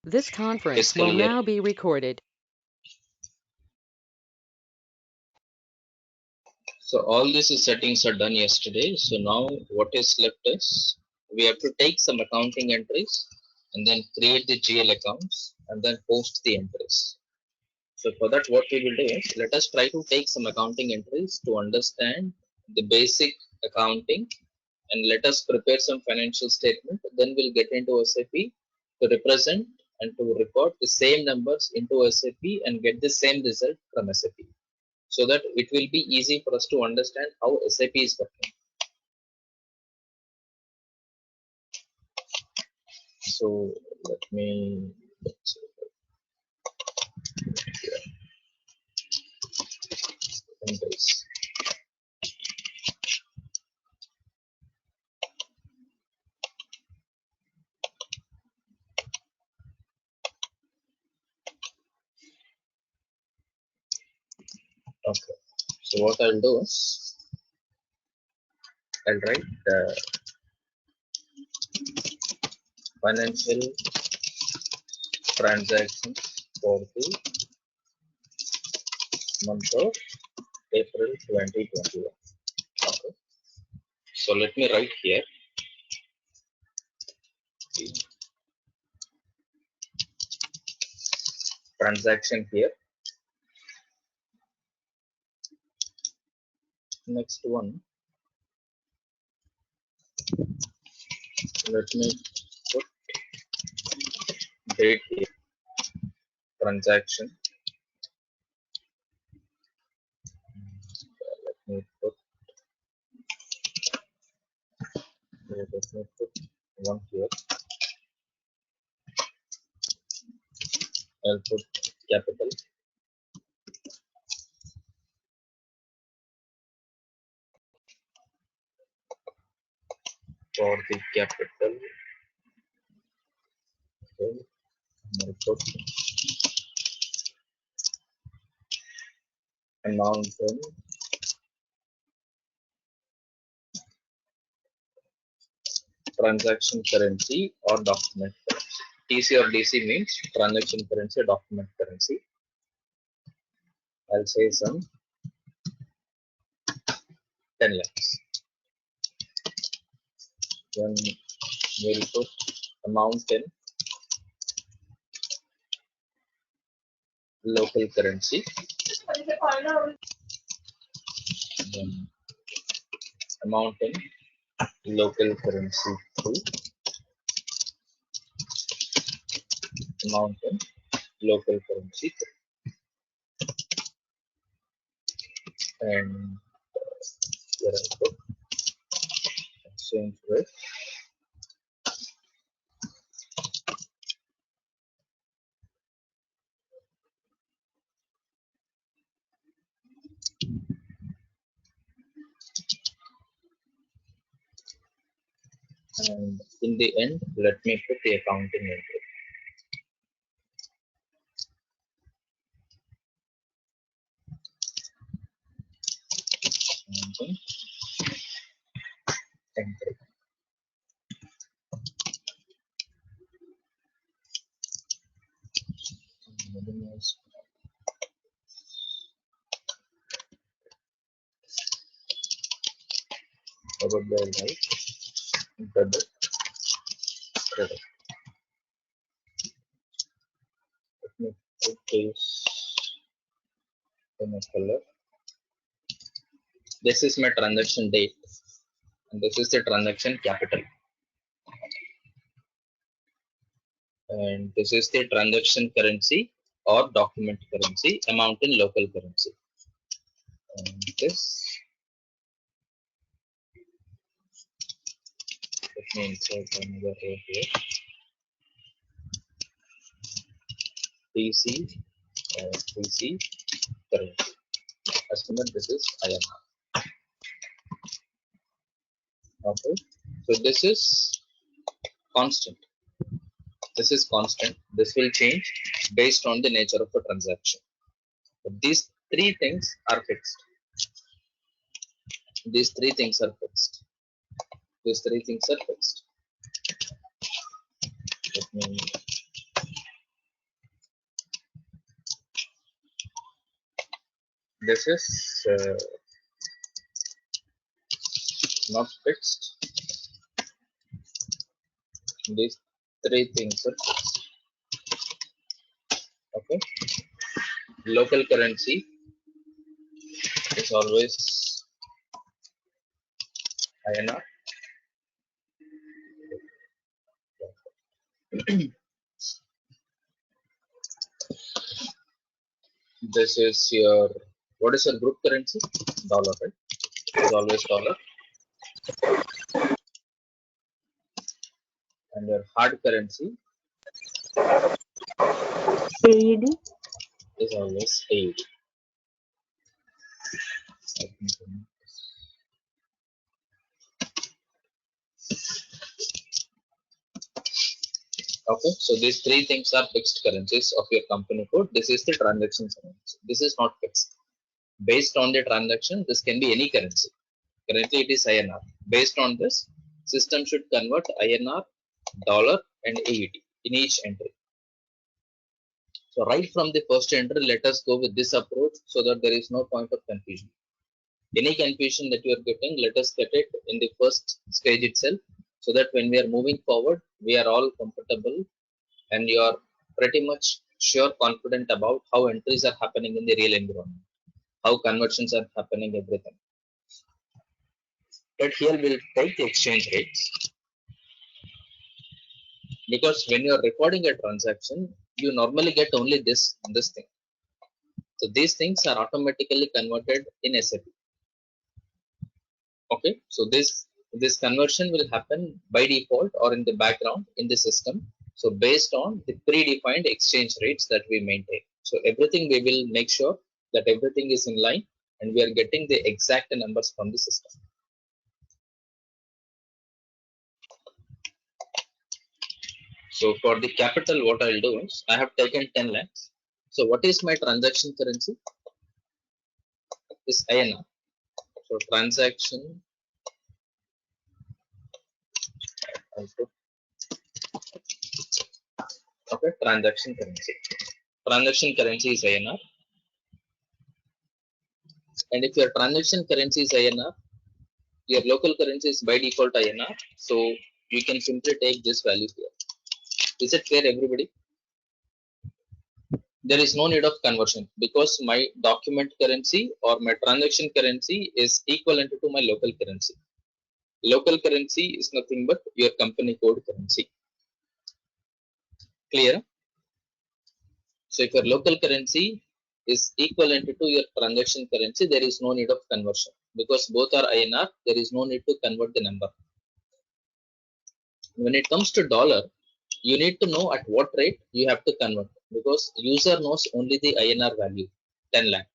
This conference fiscal will year. now be recorded. So all these settings are done yesterday. So now what is left is we have to take some accounting entries and then create the GL accounts and then post the entries. So for that, what we will do is let us try to take some accounting entries to understand the basic accounting and let us prepare some financial statement. Then we'll get into SAP to represent and to record the same numbers into SAP and get the same result from SAP, so that it will be easy for us to understand how SAP is working. So let me entries. Okay. So what I'll do is I'll write financial transactions for the month of April 2021. Okay. So let me write here the transaction here. Next one, let me put date here. Transaction. Let me put one here. I'll put capital for the capital. Okay. I'll put amount in transaction currency or document currency. TC or DC means transaction currency or document currency. I'll say some 10 lakhs. Then we'll put amount in local currency. Then amount in local currency 2. Amount in local currency 3. And here I put exchange rate. And in the end, let me put the accounting entry. Accounting entry. Probably I'll write debit credit. Let me put this in a color. This is my transaction date, and this is the transaction capital, and this is the transaction currency or document currency, amount in local currency. And this, let me insert another row here. TC, TC currency. Estimate, this is INR. Okay, so this is constant. This is constant. This will change based on the nature of a transaction. But these three things are fixed. These three things are fixed. These three things are fixed. Let me This is not fixed. These three things are fixed. Okay. Local currency is always INR. This is your, what is your group currency? Dollar, right? It's always dollar. And your hard currency AED. is always AUD. Okay, so these three things are fixed currencies of your company code. This is the transaction currency. This is not fixed. Based on the transaction, this can be any currency. Currently, it is INR. Based on this, system should convert INR, dollar, and AUD in each entry. So right from the first entry, let us go with this approach so that there is no point of confusion. Any confusion that you are getting, let us get it in the first stage itself, so that when we are moving forward, we are all comfortable and you are pretty much sure, confident about how entries are happening in the real environment, how conversions are happening, everything. But here we'll take the exchange rates, because when you are recording a transaction, you normally get only this thing. So these things are automatically converted in SAP. Okay, so this conversion will happen by default or in the background in the system, so based on the predefined exchange rates that we maintain. So everything we will make sure that everything is in line and we are getting the exact numbers from the system. So for the capital, what I'll do is I have taken 10 lakhs. So what is my transaction currency? Is INR. So transaction, okay, transaction currency. Transaction currency is INR. And if your transaction currency is INR, your local currency is by default INR. So you can simply take this value here. Is it clear, everybody? There is no need of conversion because my document currency or my transaction currency is equivalent to my local currency. Local currency is nothing but your company code currency. Clear? So if your local currency is equivalent to your transaction currency, there is no need of conversion because both are INR. There is no need to convert the number. When it comes to dollar, you need to know at what rate you have to convert, because user knows only the INR value, 10 lakh.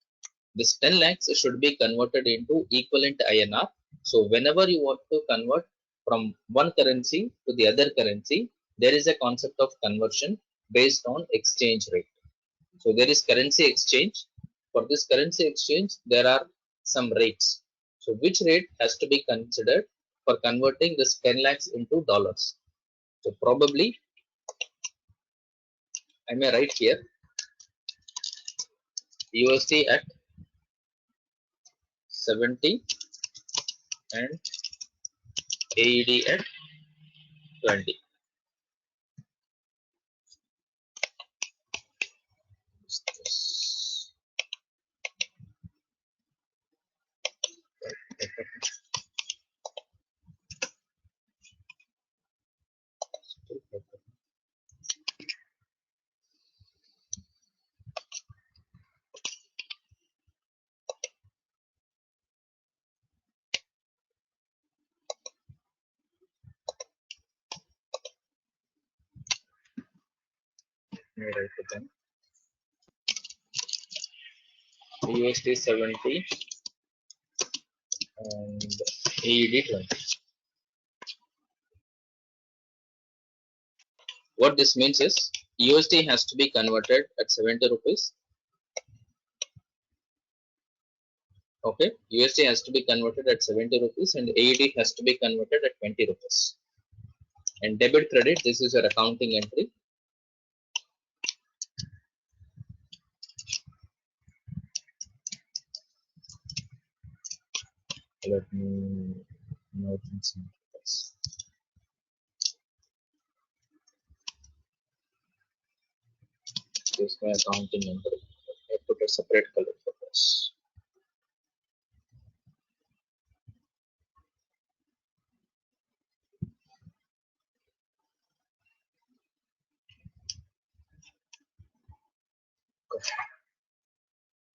This 10 lakhs should be converted into equivalent INR. So whenever you want to convert from one currency to the other currency, there is a concept of conversion based on exchange rate. So there is currency exchange. For this currency exchange, there are some rates. So which rate has to be considered for converting this 10 lakhs into dollars? So probably I may write here USD at 70 and AED at 20. Let me write it down. USD 70 and AED 20. What this means is USD has to be converted at 70 rupees. Okay, USD has to be converted at 70 rupees and AED has to be converted at 20 rupees. And debit credit, this is your accounting entry. Let me note some this. This is my accounting entry. I put a separate color for this.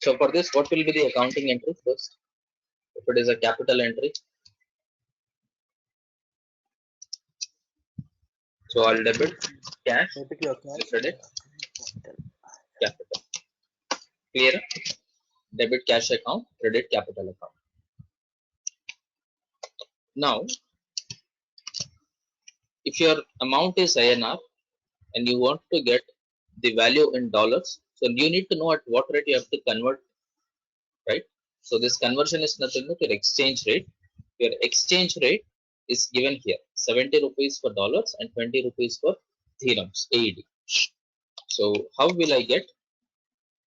So for this, what will be the accounting entry first? If it is a capital entry, so I'll debit cash, Debit your cash. credit Capital. capital. Clear? Debit cash account, credit capital account. Now, if your amount is INR and you want to get the value in dollars, so you need to know at what rate you have to convert, right? So this conversion is nothing but your exchange rate. Your exchange rate is given here, 70 rupees for dollars and 20 rupees for dirhams, AED. So how will I get?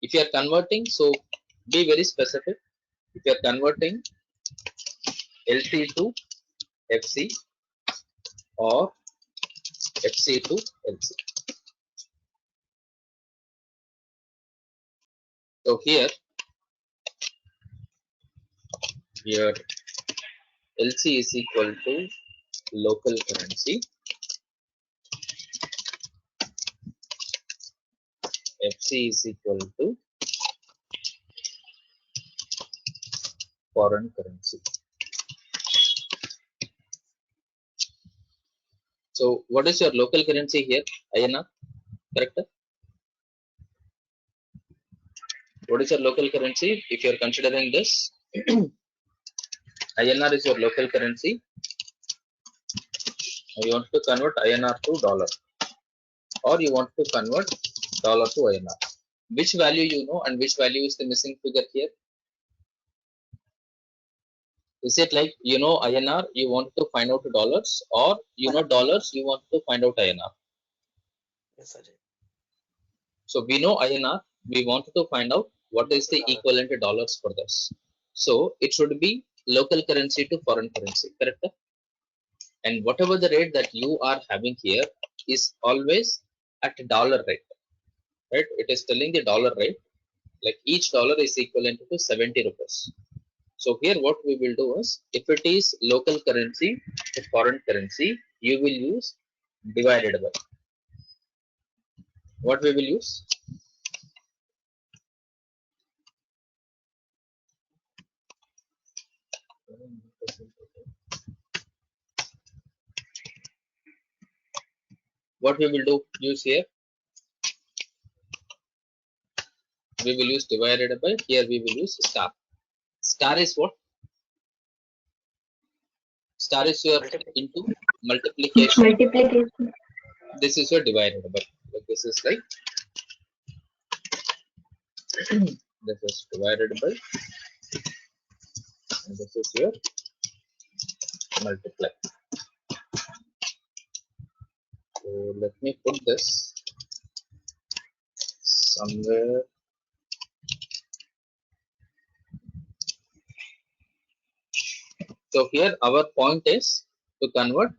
If you are converting, so be very specific. If you are converting LC to FC or FC to LC. So here your LC is equal to local currency, FC is equal to foreign currency. So what is your local currency here? INR, correct? What is your local currency? If you are considering this, INR is your local currency. You want to convert INR to dollar, or you want to convert dollar to INR. Which value you know and which value is the missing figure here? Is it like you know INR, you want to find out dollars, or you know dollars, you want to find out INR? Yes, Ajay. So we know INR, we want to find out what is the equivalent to dollars for this. So it should be local currency to foreign currency, correct? And whatever the rate that you are having here is always at dollar rate, right? It is telling the dollar rate, like each dollar is equivalent to 70 rupees. So here what we will do is, if it is local currency to foreign currency, you will use divided by. What we will use? What we will do? Use here. We will use divided by. Here we will use star. Star is what? Star is your into multiplication. Multiplication. This is your divided by. Like this is like this is divided by, and this is your multiply. So let me put this somewhere. So here our point is to convert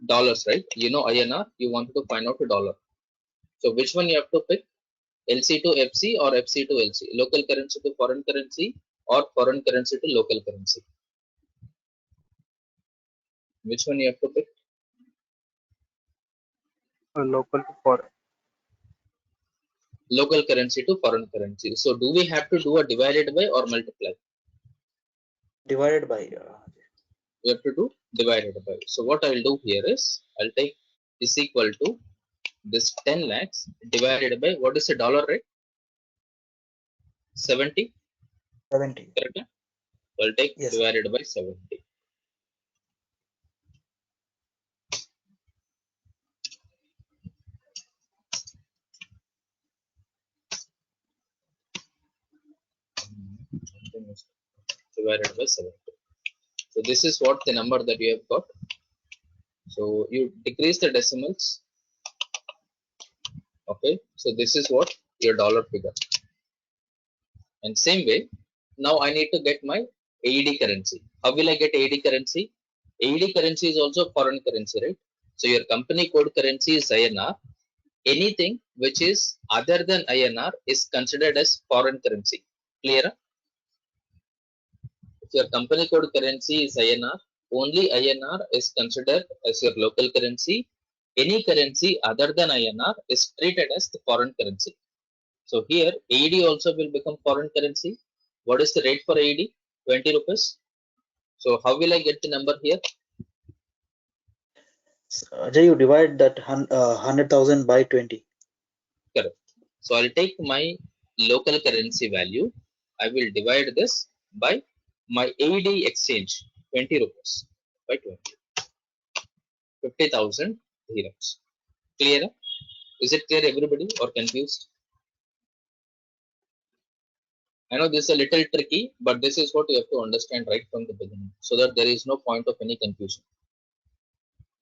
dollars, right? You know INR, you want to find out a dollar. So which one you have to pick? LC to FC or FC to LC? Local currency to foreign currency or foreign currency to local currency? Which one you have to pick? Local to foreign. Local currency to foreign currency. So do we have to do a divided by or multiply? Divided by. We have to do divided by. So what I will do here is, I'll take is equal to this 10 lakhs divided by, what is the dollar rate? 70. 70. Correct? So I'll take Yes. divided by 70. Divided by 70. So this is what the number that you have got. So you decrease the decimals. Okay. So this is what your dollar figure. And same way, now I need to get my AED currency. How will I get AED currency? AED currency is also foreign currency, right? So your company code currency is INR. Anything which is other than INR is considered as foreign currency. Clear? If your company code currency is INR, only INR is considered as your local currency. Any currency other than INR is treated as the foreign currency. So here AED also will become foreign currency. What is the rate for AED? 20 rupees. So how will I get the number here? So, Ajay, you divide that 100,000 by 20. Correct. So I'll take my local currency value. I will divide this by my AED exchange, 20 rupees by 20. 50,000 dirhams. Clear? Is it clear everybody or confused? I know this is a little tricky, but this is what you have to understand right from the beginning so that there is no point of any confusion.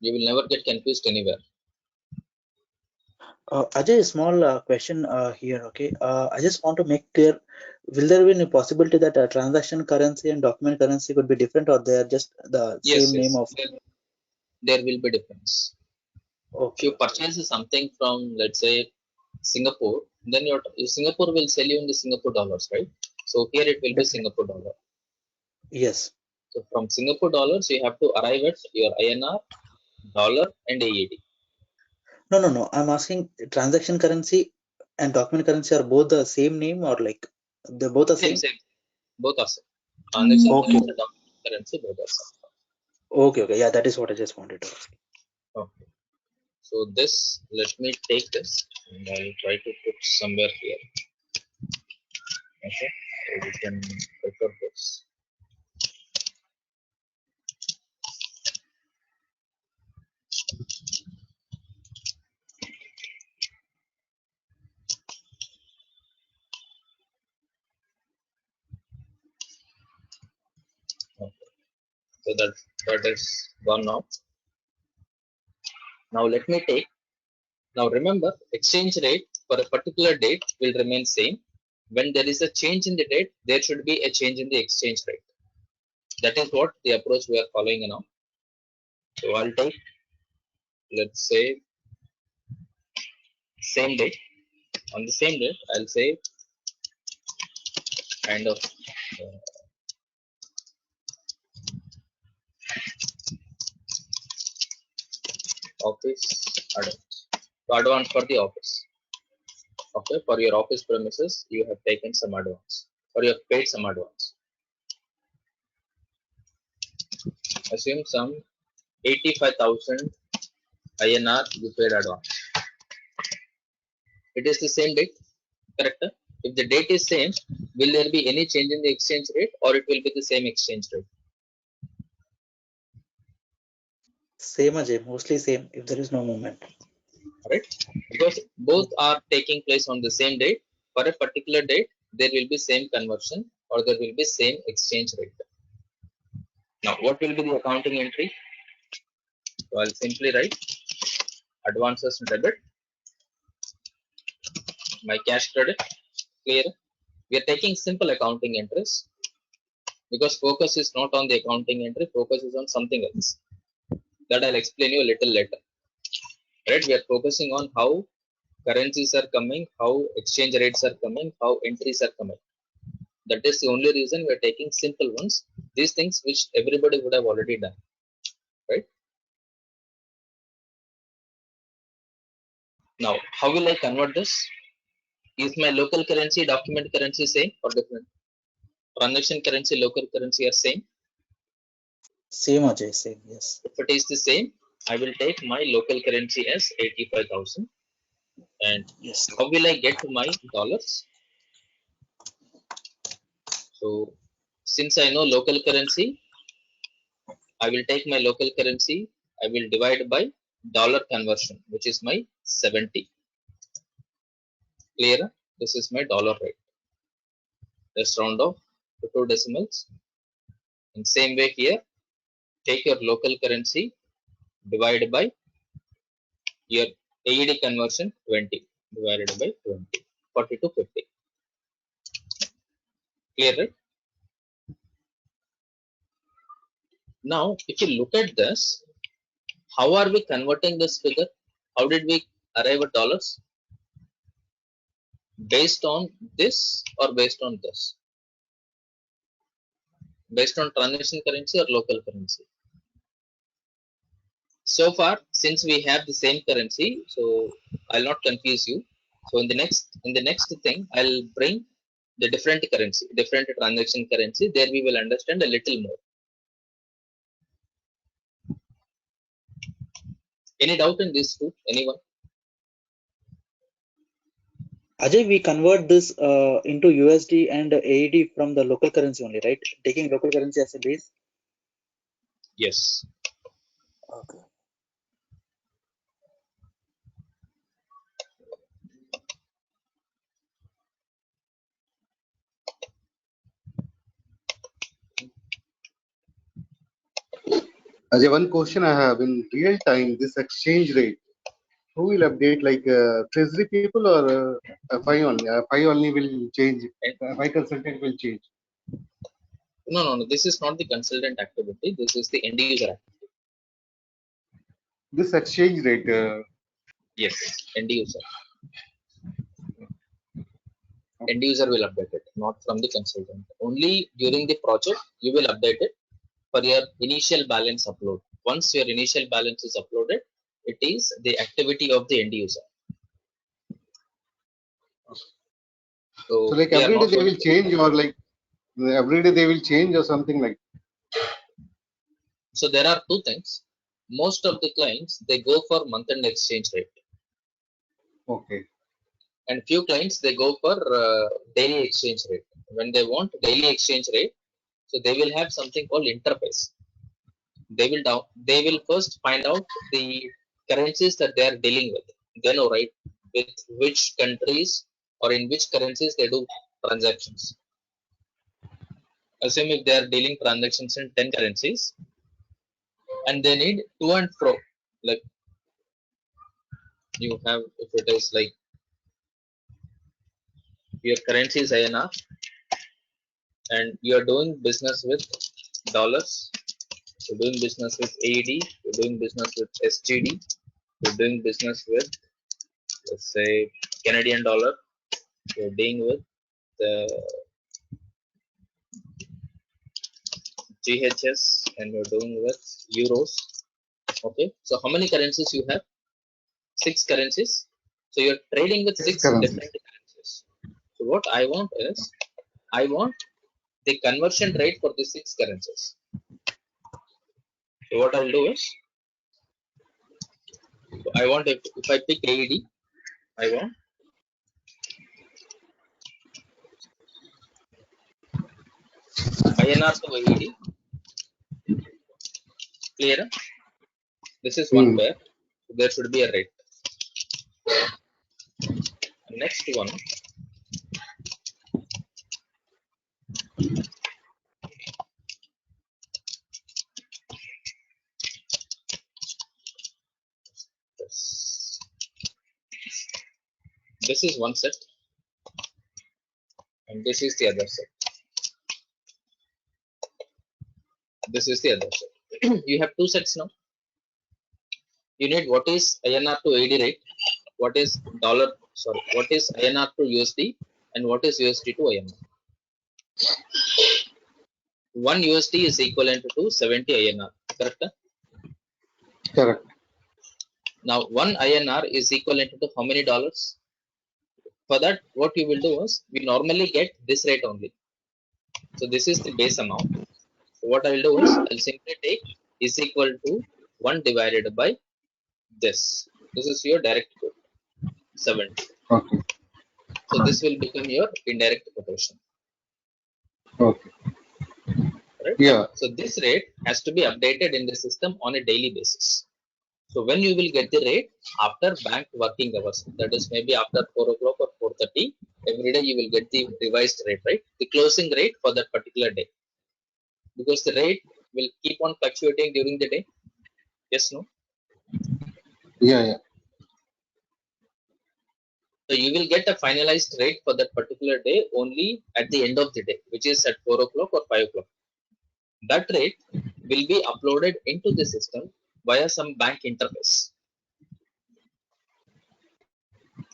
You will never get confused anywhere. Ajay, a small question here. Okay, I just want to make clear: will there be any possibility that transaction currency and document currency could be different, or they are just the Yes, same name yes. of? There will be difference. If Okay, you okay, purchase something from, let's say, Singapore, then your Singapore will sell you in the Singapore dollars, right? So here it will be definitely. Singapore dollar. Yes. So from Singapore dollars, you have to arrive at your INR, dollar, and AED. No, no, no. I'm asking transaction currency and document currency are both the same name, or like they're both the Same, same? same. Both are same. Transaction Okay, currency, dominant currency, both are same. okay, okay. Yeah, that is what I just wanted to ask. Okay. So this, let me take this and I'll try to put somewhere here. Okay. So we can record this. Okay. So that is gone now. Now let me take. Now remember, exchange rate for a particular date will remain same. When there is a change in the date, there should be a change in the exchange rate. That is what the approach we are following now. So I'll take, let's say, same date. On the same date, I'll say kind of office advance. So advance for the office. Okay, for your office premises, you have taken some advance or you have paid some advance. Assume some 85,000 INR you paid advance. It is the same date, correct? If the date is same, will there be any change in the exchange rate or it will be the same exchange rate? Same, Ajay. Mostly same. If there is no movement. Right? Because both are taking place on the same date. For a particular date, there will be same conversion or there will be same exchange rate. Now, what will be the accounting entry? So I'll simply write advances debit, my cash credit. Clear? We are taking simple accounting entries because focus is not on the accounting entry, focus is on something else. That I'll explain you a little later. Right? We are focusing on how currencies are coming, how exchange rates are coming, how entries are coming. That is the only reason we are taking simple ones. These things which everybody would have already done. Right? Now, how will I convert this? Is my local currency, document currency same or different? Transaction currency, local currency are same. Same, Ajay. Same. Yes. If it is the same, I will take my local currency as 85,000. And Yes. how will I get my dollars? So since I know local currency, I will take my local currency. I will divide by dollar conversion, which is my 70. Clear? This is my dollar rate. Let's round off to two decimals. In same way here, take your local currency, divide by your AED conversion 20 divided by 20, 40 to 50. Clear, right? Now, if you look at this, how are we converting this figure? How did we arrive at dollars? Based on this or based on this? Based on transaction currency or local currency? So far, since we have the same currency, so I'll not confuse you. So in the next thing, I'll bring the different currency, different transaction currency. There we will understand a little more. Any doubt in this too? Anyone? Ajay, we convert this into USD and AED from the local currency only, right? Taking local currency as a base. Yes. Okay. Ajay, one question I have in real time, this exchange rate, who will update like treasury people or FI only? FI only will change. FI consultant will change. No. This is not the consultant activity. This is the end user activity. This exchange rate, Yes, end user. End user will update it, not from the consultant. Only during the project you will update it for your initial balance upload. Once your initial balance is uploaded, it is the activity of the end user. so So like we are every day not they going will to. change or like every day they will change or something like. So there are two things. Most of the clients they go for month-end exchange rate, Okay. and few clients they go for daily exchange rate. When they want daily exchange rate, so they will have something called interface. They will first find out the currencies that they are dealing with. They know, right, with which countries or in which currencies they do transactions. Assume if they are dealing transactions in 10 currencies and they need to and fro, like you have, if it is like your currency is INR and you are doing business with dollars, you're doing business with AED, you're doing business with SGD, you're doing business with, let's say, Canadian dollar, you're dealing with the GHS, and you're doing with euros. Okay, so how many currencies you have? 6 currencies. So you're trading with Yes, six currency. different currencies. So what I want is, I want the conversion rate for the 6 currencies. So what I'll do is, so I want, if I pick AED, I want INR to AED. Clear? This is one Hmm. pair. So there should be a rate. Next one, this. This is one set, and this is the other set. This is the other set. You have two sets now. You need what is INR to AED rate, what is what is INR to USD, and what is USD to INR. 1 USD is equivalent to 70 INR, correct? Correct. Now 1 INR is equivalent to how many dollars? For that, what you will do is, we normally get this rate only. So this is the base amount. So what I will do is, I'll simply take is equal to 1 divided by this. This is your direct quote, 70. Okay. So this will become your indirect quotation, Okay. right? Yeah. So this rate has to be updated in the system on a daily basis. So when you will get the rate? After bank working hours. That is maybe after 4 o'clock or 4:30. Every day you will get the revised rate, right? The closing rate for that particular day. Because the rate will keep on fluctuating during the day. Yes, no? Yeah. Yeah. So you will get a finalized rate for that particular day only at the end of the day, which is at 4 o'clock or 5 o'clock. That rate will be uploaded into the system via some bank interface.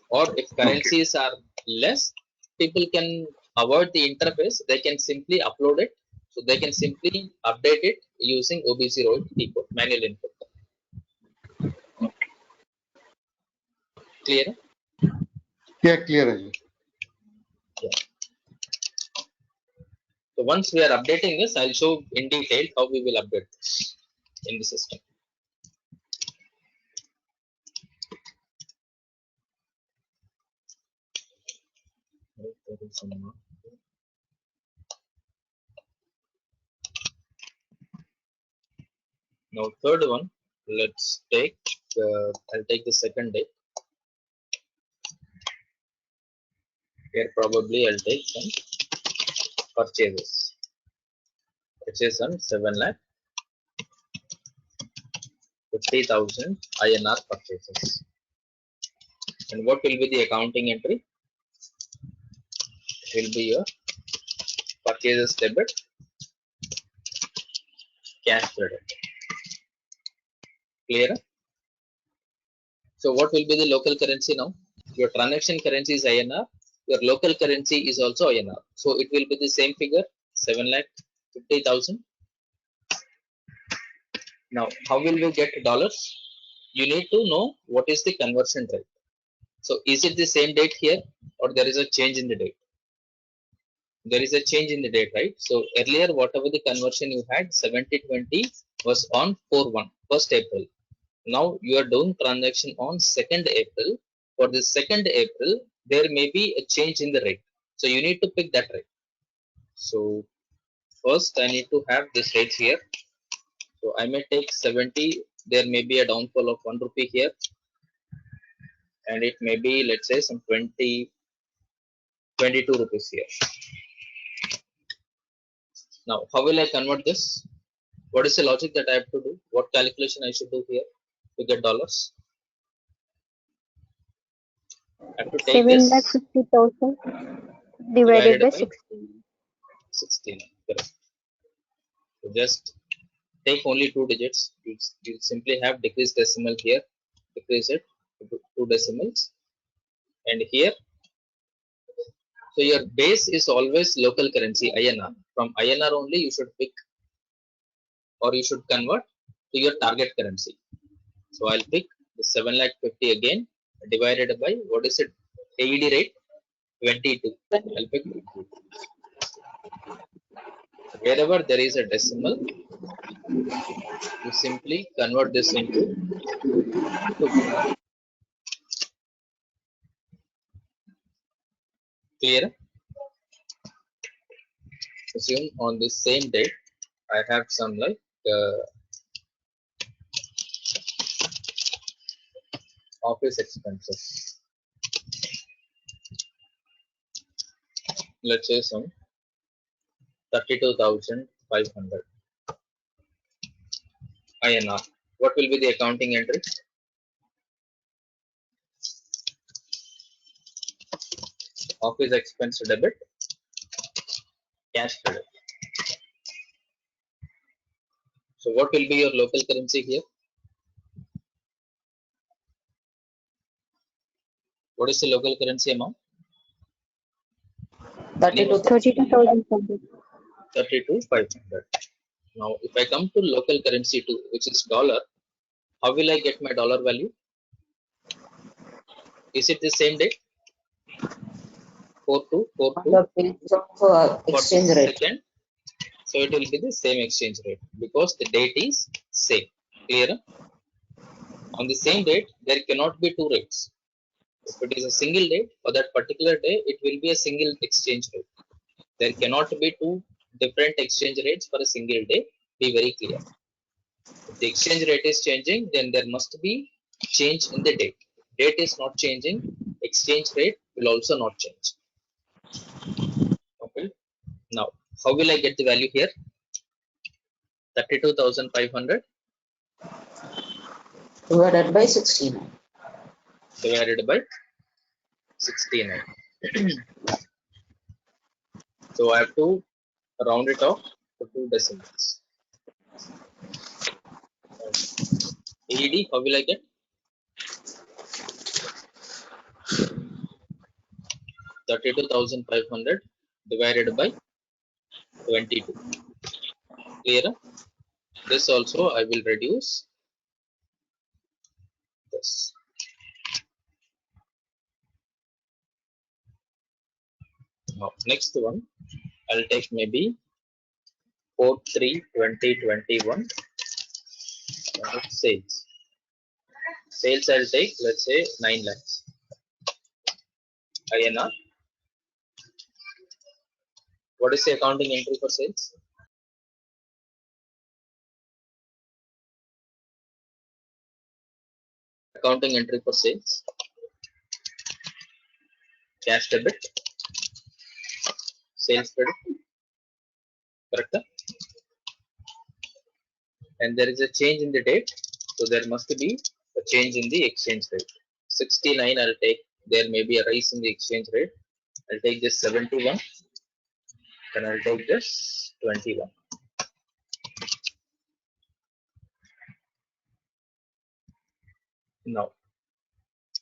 Or if currencies are less, people can avoid the interface. They can simply upload it. So they can simply update it using OBC row input, manual input. Clear? Yeah, clear, Ajay. Yeah. So once we are updating this, I'll show in detail how we will update this in the system. Now third one, let's take, I'll take the second day. Here probably I'll take some purchases. Purchase on 7,50,000 INR purchases. And what will be the accounting entry? It will be your purchases debit, cash credit. Clear? So what will be the local currency now? Your transaction currency is INR. Your local currency is also INR. So it will be the same figure, 7,50,000. Now, how will you get dollars? You need to know what is the conversion rate. So is it the same date here or there is a change in the date? There is a change in the date, right? So earlier, whatever the conversion you had, 70/20 was on 4/1, 1st April. Now you are doing transaction on 2nd April. For the 2nd April, there may be a change in the rate. So you need to pick that rate. So first I need to have this rate here. So I may take 70. There may be a downfall of 1 rupee here. And it may be, let's say, some 22 rupees here. Now, how will I convert this? What is the logic that I have to do? What calculation I should do here to get dollars? I have to take this 7,50,000 divided by 16. 16. Correct. So just take only 2 digits. You simply have decrease decimal here. Decrease it to 2 decimals. And here, so your base is always local currency, INR. From INR only you should pick or you should convert to your target currency. So I'll pick the 7,50,000 again divided by, what is it? AED rate 22. I'll pick 22. Wherever there is a decimal, you simply convert this into 2. Clear? Assume on the same date, I have some like office expenses. Let's say some 32,500 INR. What will be the accounting entry? Office expense debit, cash credit. So what will be your local currency here? What is the local currency amount? 32,000 something. 32,500. Now, if I come to local currency too, which is dollar, how will I get my dollar value? Is it the same date? 4/2/4/2 for Exchange the rate. second. So it will be the same exchange rate because the date is same. Clear? On the same date, there cannot be 2 rates. If it is a single date for that particular day, it will be a single exchange rate. There cannot be 2 different exchange rates for a single day. Be very clear. If the exchange rate is changing, then there must be change in the date. Date is not changing, exchange rate will also not change. Okay. Now, how will I get the value here? 32,500 Divided by 69. divided by 69. So I have to round it off to 2 decimals. AED, how will I get? 32,500 divided by 22. Clear? This also I will reduce this. Now, next one, I'll take maybe 4/3/2021 sales. Sales I'll take, let's say 9 lakhs INR. What is the accounting entry for sales? Accounting entry for sales. Cash debit. Sales credit. Correct? And there is a change in the date. So there must be a change in the exchange rate. 69 I'll take. There may be a rise in the exchange rate. I'll take this 71. Then I'll take this 21. Now,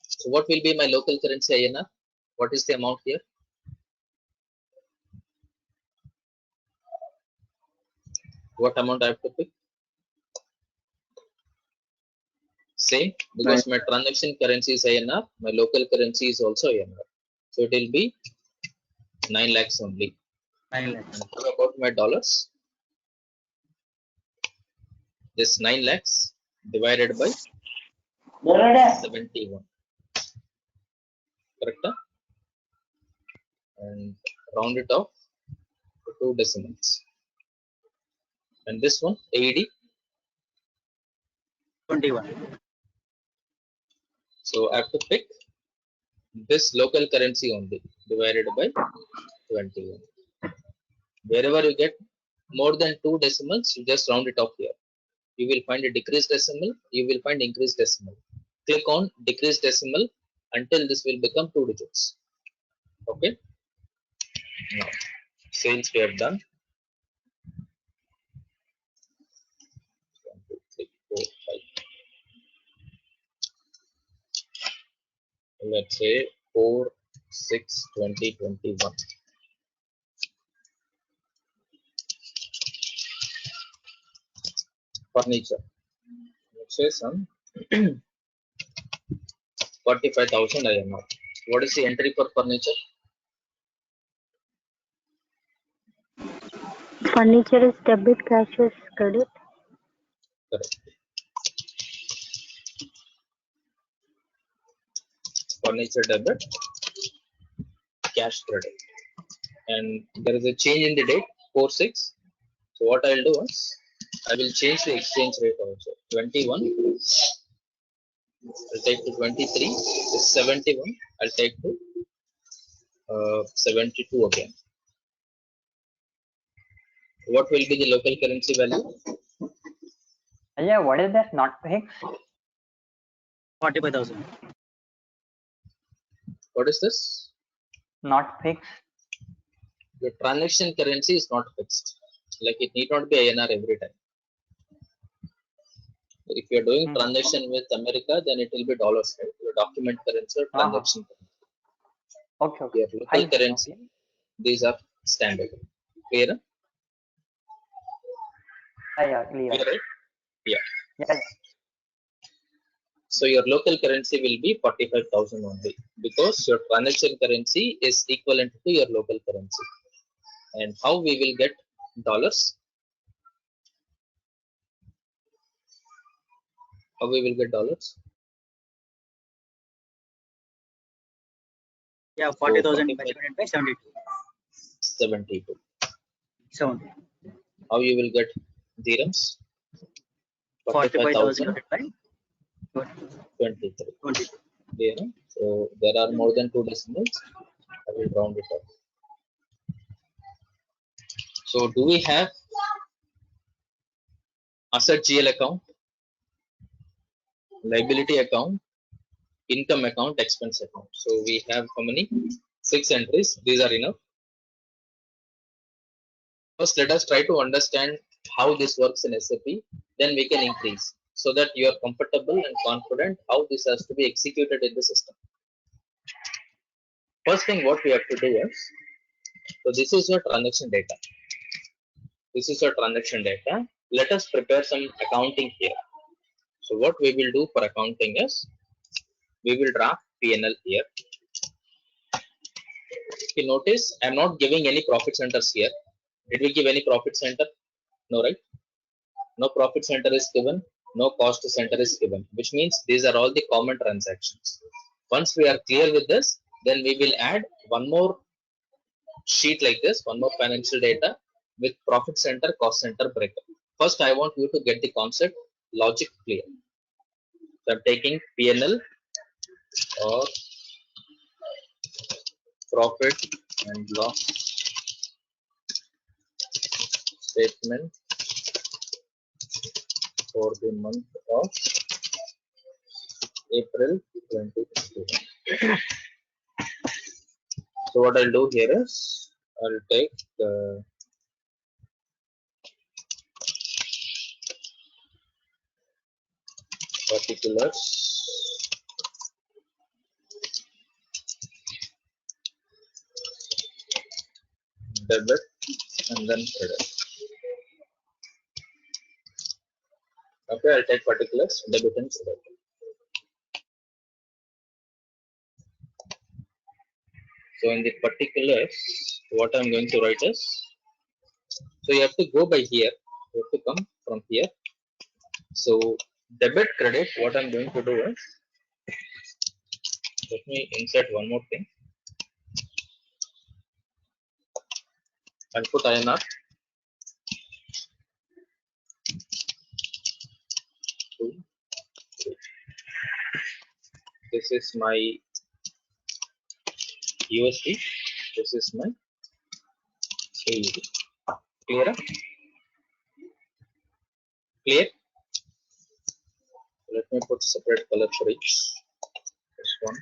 so what will be my local currency INR? What is the amount here? What amount I have to pick? Same, because my transaction currency is INR, my local currency is also INR. So it will be 9 lakhs only. 9 lakhs. And how about my dollars? This 9 lakhs divided by 71. Correct? And round it off to 2 decimals. And this one, AED? 21. So I have to pick this local currency only divided by 21. Wherever you get more than 2 decimals, you just round it off here. You will find a decreased decimal, you will find increased decimal. Click on decreased decimal until this will become 2 digits. Okay. Now, sales we have done. 1, 2, 3, 4, 5. Let's say 4/6/2021. Furniture. Let's say some 45,000 INR. What is the entry for furniture? Furniture is debit, cash is credit. Correct. Furniture debit, cash credit. And there is a change in the date 4/6. So what I'll do is I will change the exchange rate also. 21 I'll take to 23. This 71 I'll take to 72 again. What will be the local currency value? Yeah, what is that? Not fixed? 45,000. What is this? Not fixed. The transaction currency is not fixed. Like it need not be INR every time. If you are doing transaction with America, then it will be dollars, right? Your document currency or transaction currency. Okay, okay. Your local currency, these are standard. Clear? Yeah, clear. Clear, right? Yeah. Yeah. So your local currency will be 45,000 only because your transaction currency is equivalent to your local currency. And how we will get dollars? How we will get dollars? Yeah, 40,000 divided by 72. 72. 70. How you will get dirhams? 45,000 divided by 23. 22. Clear? So there are more than 2 decimals. I will round it up. So do we have asset GL account, liability account, income account, expense account? So we have how many? 6 entries. These are enough. First, let us try to understand how this works in SAP, then we can increase so that you are comfortable and confident how this has to be executed in the system. First thing what we have to do is, so this is your transaction data. This is your transaction data. Let us prepare some accounting here. So what we will do for accounting is, we will draft P&L here. You notice I'm not giving any profit centers here. Did we give any profit center? No, right? No profit center is given, no cost center is given, which means these are all the common transactions. Once we are clear with this, then we will add one more sheet like this, one more financial data with profit center, cost center breakup. First, I want you to get the concept logic clear. So I'm taking P&L or profit and loss statement for the month of April 2021. So what I'll do here is, I'll take particulars, debit, and then credit. Okay, I'll take particulars, debit and credit. So in the particulars, what I'm going to write is, so you have to go by here, you have to come from here. So debit, credit, what I'm going to do is, let me insert one more thing. I'll put INR. This is my USD. This is my AUD. Clear? Clear? Let me put separate color for each. This one.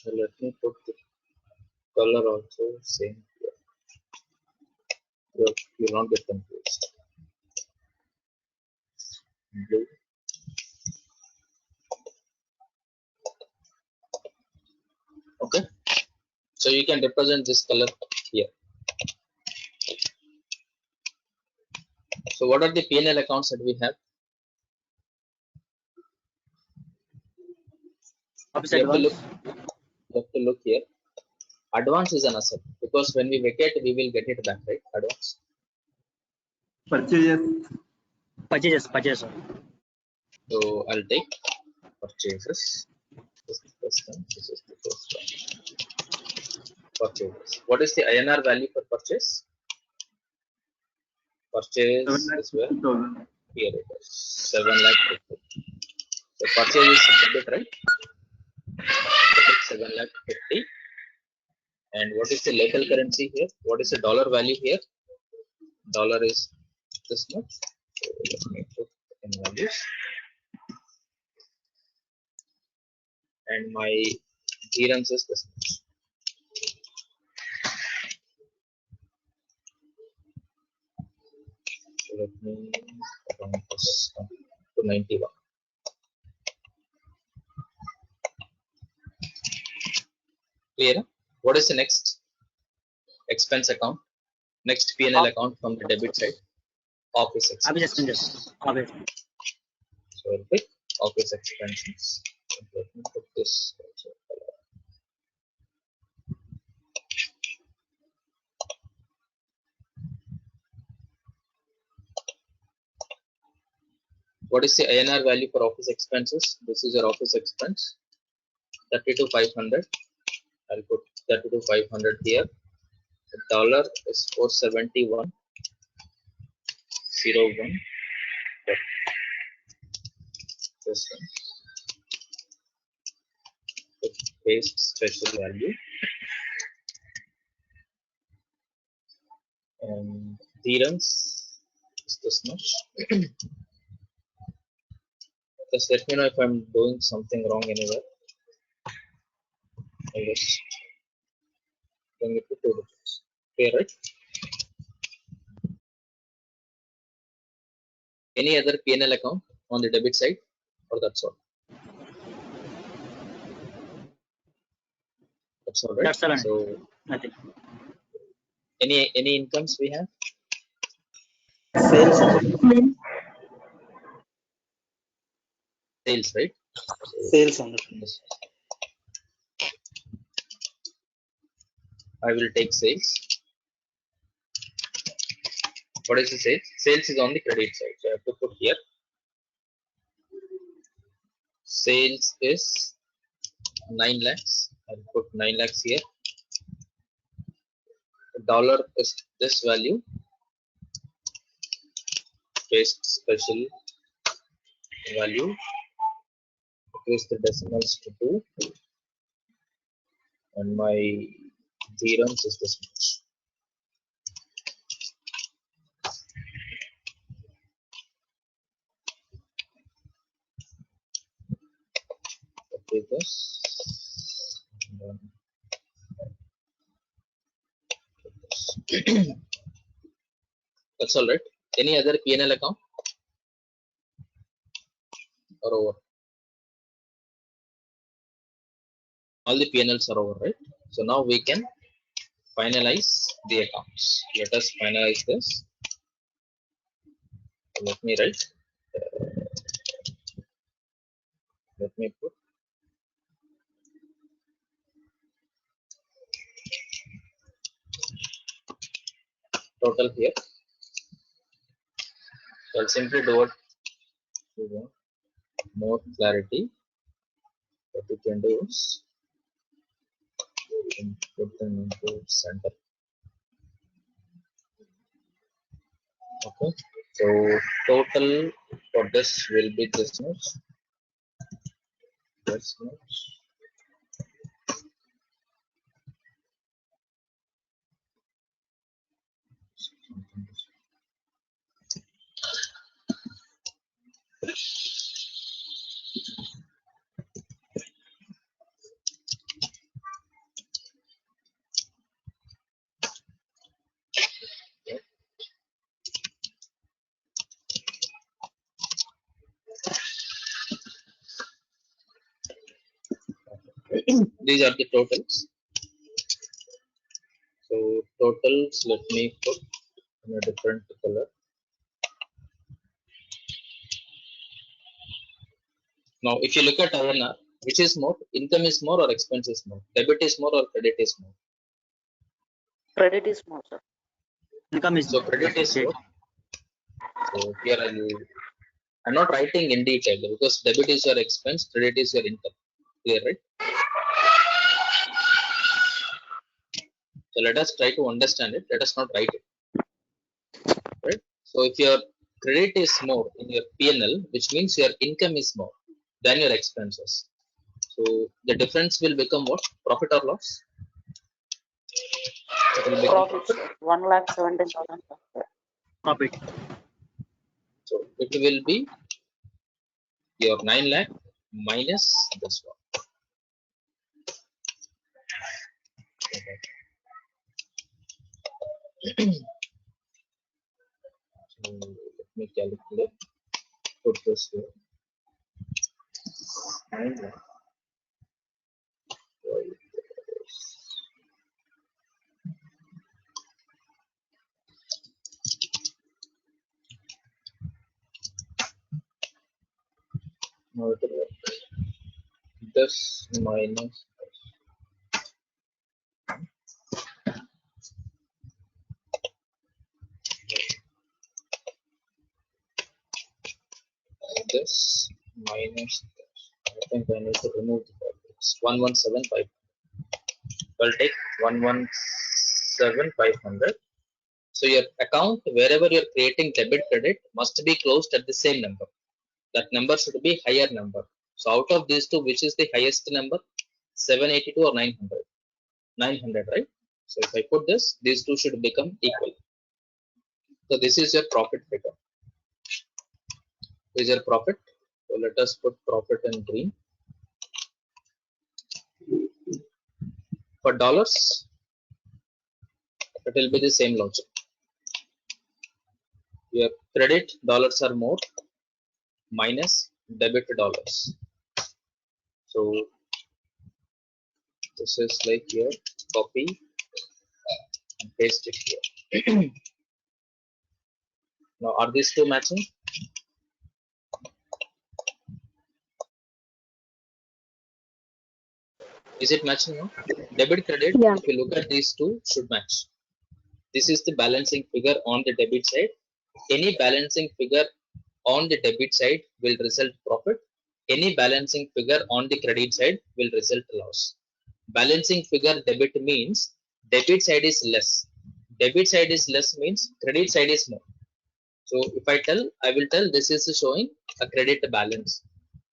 So let me put the color also same here. So you will not get confused. Blue. Okay. So you can represent this color here. So what are the P&L accounts that we have? You have to look here. Advance is an asset because when we vacate, we will get it back, right? Advance. Purchases. So I'll take purchases. This is the first one. This is the first one. Purchases. What is the INR value for purchase? Purchase is where? Here it is. 7,50,000. So purchase is debit, right? Debit 7,50,000. And what is the local currency here? What is the dollar value here? Dollar is this much. So let me put in values. And my dirhams is this much. So let me round this to 91. Clear? What is the next expense account? Next P&L account from the debit side? Office expenses. So I'll pick office expenses. Let me put this also. What is the INR value for office expenses? This is your office expense. 32,500. I'll put 32,500 here. The dollar is 471.01. This one. Paste special value. And dirhams is this much. Just let me know if I'm doing something wrong anywhere. I guess bring it to 2 digits. Okay, right? Any other P&L account on the debit side, or that's all? That's all, right? That's all. So Nothing. any incomes we have? Sales. Sales, right? Sales on it. Yes. I will take sales. What is the sales? Sales is on the credit side. So I have to put here. Sales is 9 lakhs. I'll put 9 lakhs here. The dollar is this value. Paste special value. Increase the decimals to 2. And my dirhams is this much. Take this. And then take this. That's all, right? Any other P&L account or over? All the P&Ls are over, right? So now we can finalize the accounts. Let us finalize this. Let me write. Let me put total here. So I'll simply do what we want. More clarity. What we can do is put them into center. Okay. So total for this will be this much. This much. These are the totals. So totals, let me put in a different color. Now, if you look at INR, which is more? Income is more or expense is more? Debit is more or credit is more? Credit is more, sir. Income is So credit is more. So here I'm not writing in detail because debit is your expense, credit is your income. Clear, right? So let us try to understand it. Let us not write it. Right? So if your credit is more in your P&L, which means your income is more than your expenses. So the difference will become what? Profit or loss? It will become Profit, sir. 1,17,000. Profit. So it will be your 9 lakh minus this one. So let me calculate. Put this here. 9 lakh. Now it will work. This minus this minus this. I think I need to remove the brackets. 117,500. I'll take 117,500. So your account, wherever you're creating debit credit, must be closed at the same number. That number should be higher number. So out of these two, which is the highest number? 782 or 900? 900, right? So if I put this, these two should become equal. So this is your profit figure. This is your profit. So let us put profit in green. For dollars, it will be the same logic. Your credit dollars are more minus debit dollars. So this is like your copy and paste it here. Now are these two matching? Is it matching now? Debit credit, Yeah. if you look at these two, should match. This is the balancing figure on the debit side. Any balancing figure on the debit side will result profit. Any balancing figure on the credit side will result loss. Balancing figure debit means debit side is less. Debit side is less means credit side is more. So if I will tell this is showing a credit balance.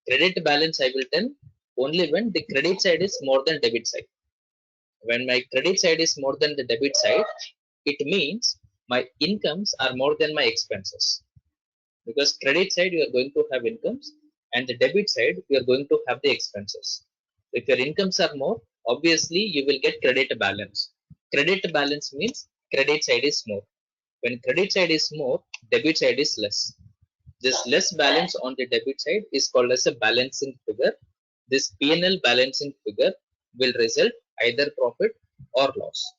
Credit balance I will tell only when the credit side is more than debit side. When my credit side is more than the debit side, it means my incomes are more than my expenses. Because credit side you are going to have incomes and the debit side you are going to have the expenses. If your incomes are more, obviously you will get credit balance. Credit balance means credit side is more. When credit side is more, debit side is less. This less balance on the debit side is called as a balancing figure. This P&L balancing figure will result either profit or loss.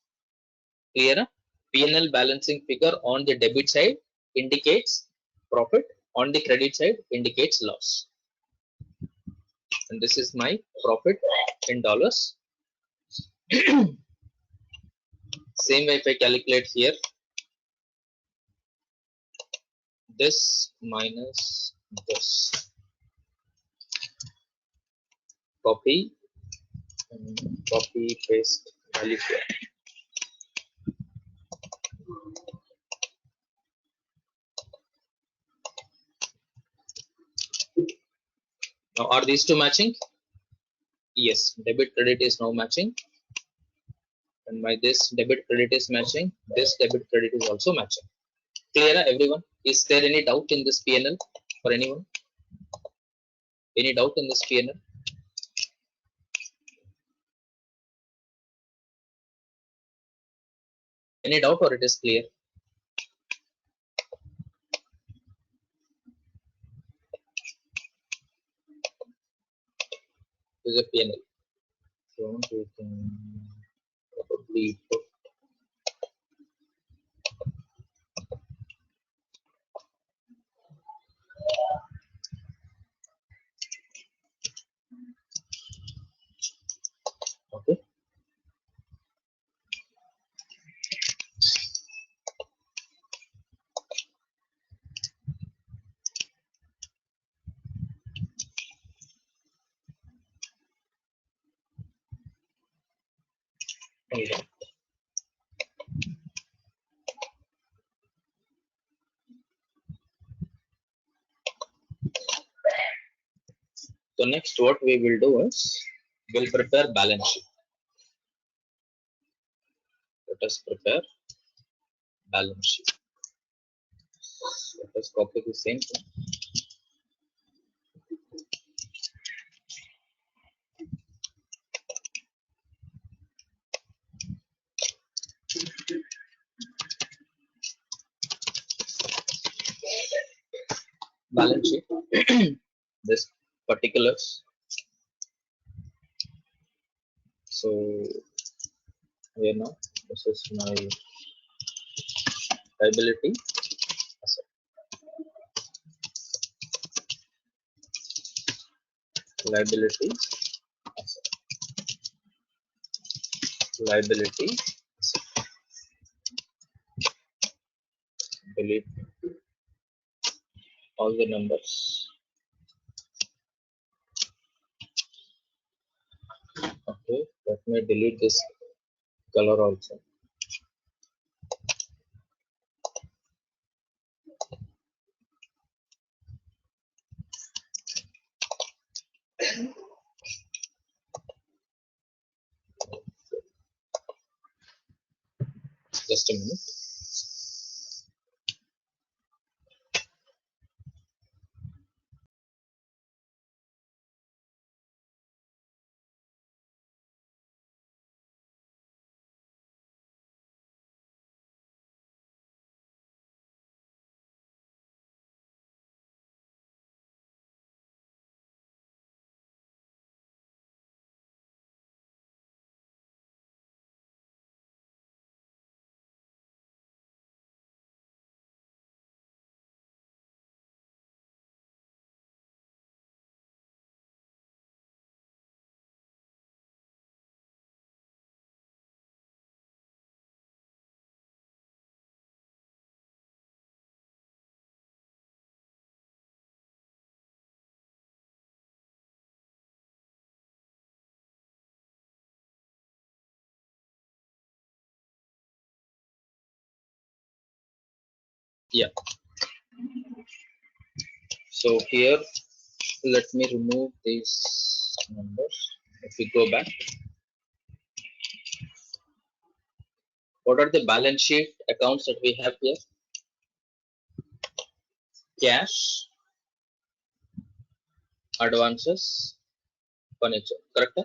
Clear? P&L balancing figure on the debit side indicates profit, on the credit side indicates loss. And this is my profit in dollars. Same way if I calculate here, this minus this. Copy and copy paste value here. Now are these two matching? Yes, debit credit is now matching. And my this debit credit is matching. This debit credit is also matching. Clear everyone? Is there any doubt in this P&L for anyone? Any doubt in this P&L? Any doubt or it is clear? This is a P&L. So we can probably put okay. Okay. So next what we will do is we'll prepare balance sheet. Let us prepare balance sheet. Let us copy the same thing. Balance sheet. This particulars. So here now this is my liability asset. Liability asset. Liability asset. Delete all the numbers. Okay, let me delete this color also. Just a minute. Yeah. So here, let me remove these numbers. If we go back, what are the balance sheet accounts that we have here? Cash, advances, furniture. Correct?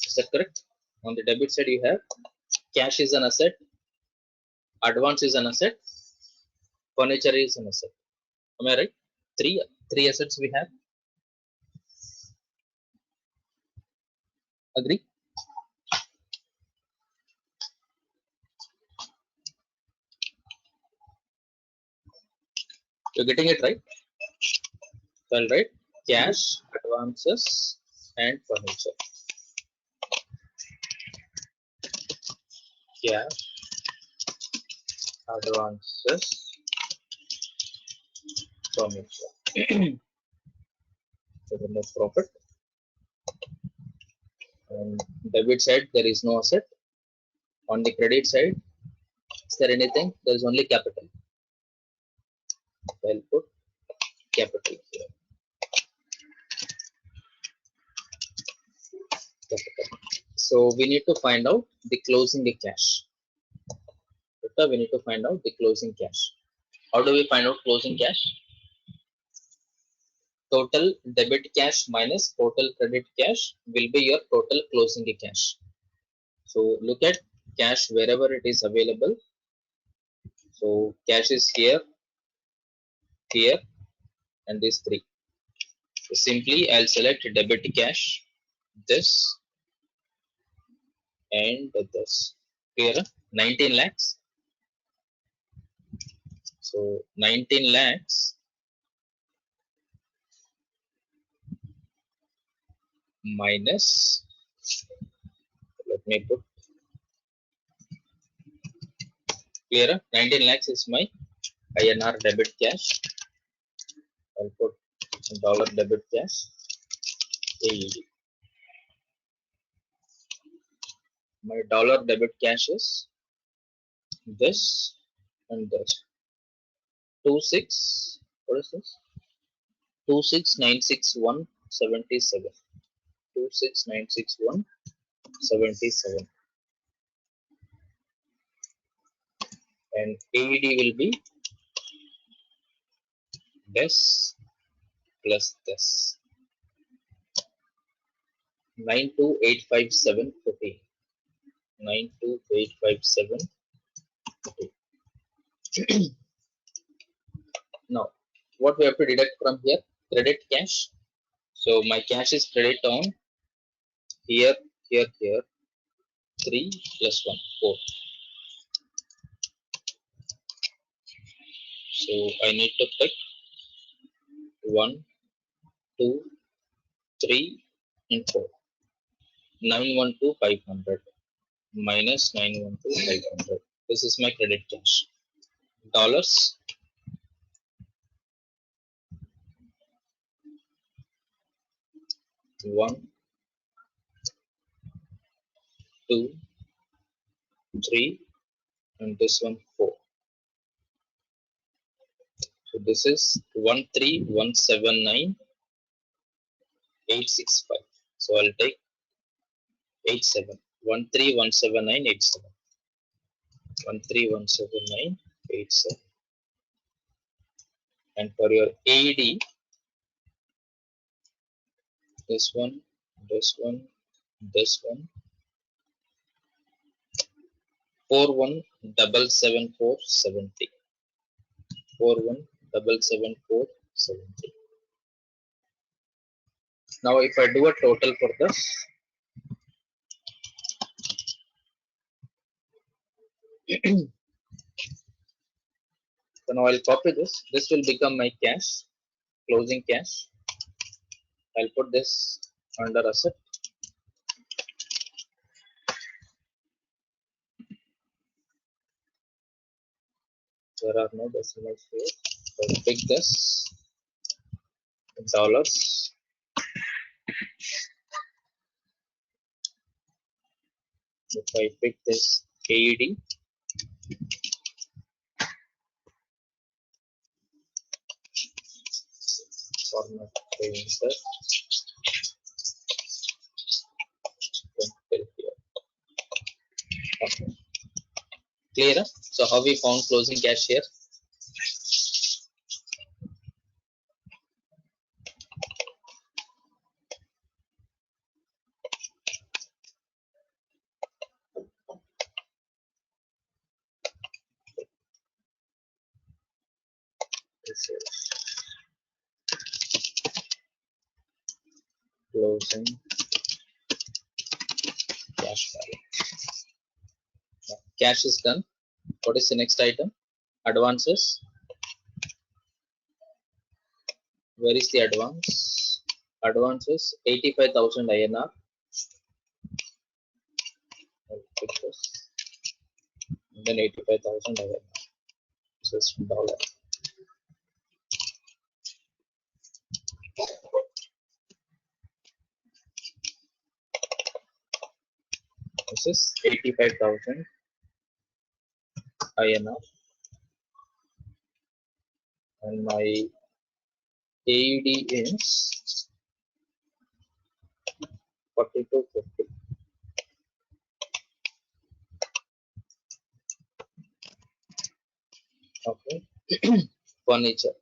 Is that correct? On the debit side, you have cash is an asset, advance is an asset, furniture is an asset. Am I right? Three assets we have. Agree? You're getting it right? Well, right? Cash, advances, and furniture. Cash, advances, furniture. So the net profit. On debit side, there is no asset. On the credit side, is there anything? There is only capital. I'll put capital here. Capital. So we need to find out the closing cash. We need to find out the closing cash. How do we find out closing cash? Total debit cash minus total credit cash will be your total closing cash. So look at cash wherever it is available. So cash is here, here, and these three. So simply I'll select debit cash, this, and this. Here, 19 lakhs. So 19 lakhs minus, let me put clearer, 19 lakhs is my INR debit cash. I'll put dollar debit cash, AED. My dollar debit cash is this and this. 26, what is this? 2696177. 2696177. And AED will be this plus this. 9285714. 9285714. Now, what we have to deduct from here? Credit cash. So my cash is credit on here, here, here. 3 plus 1, 4. So I need to pick 1, 2, 3, and 4. 912500 minus 912500. This is my credit cash. Dollars. One, two, three, and this one 4. So this is 13179,865. So I'll take 87. 13179,87. 13179,87. And for your AED, this one, this one, this one, 4177,470. 4177,470. Now if I do a total for this, so now I'll copy this. This will become my cash, closing cash. I'll put this under asset. There are no decimals here. So I'll pick this dollars. If I pick this AED, format printer. Okay. Clear? So how we found closing cash here? This is closing cash balance. Now, cash is done. What is the next item? Advances. Where is the advance? Advances 85,000 INR. I'll put this. And then 85,000 INR. This is dollar. This is 85,000 INR. And my AED is 4250. Okay. Furniture.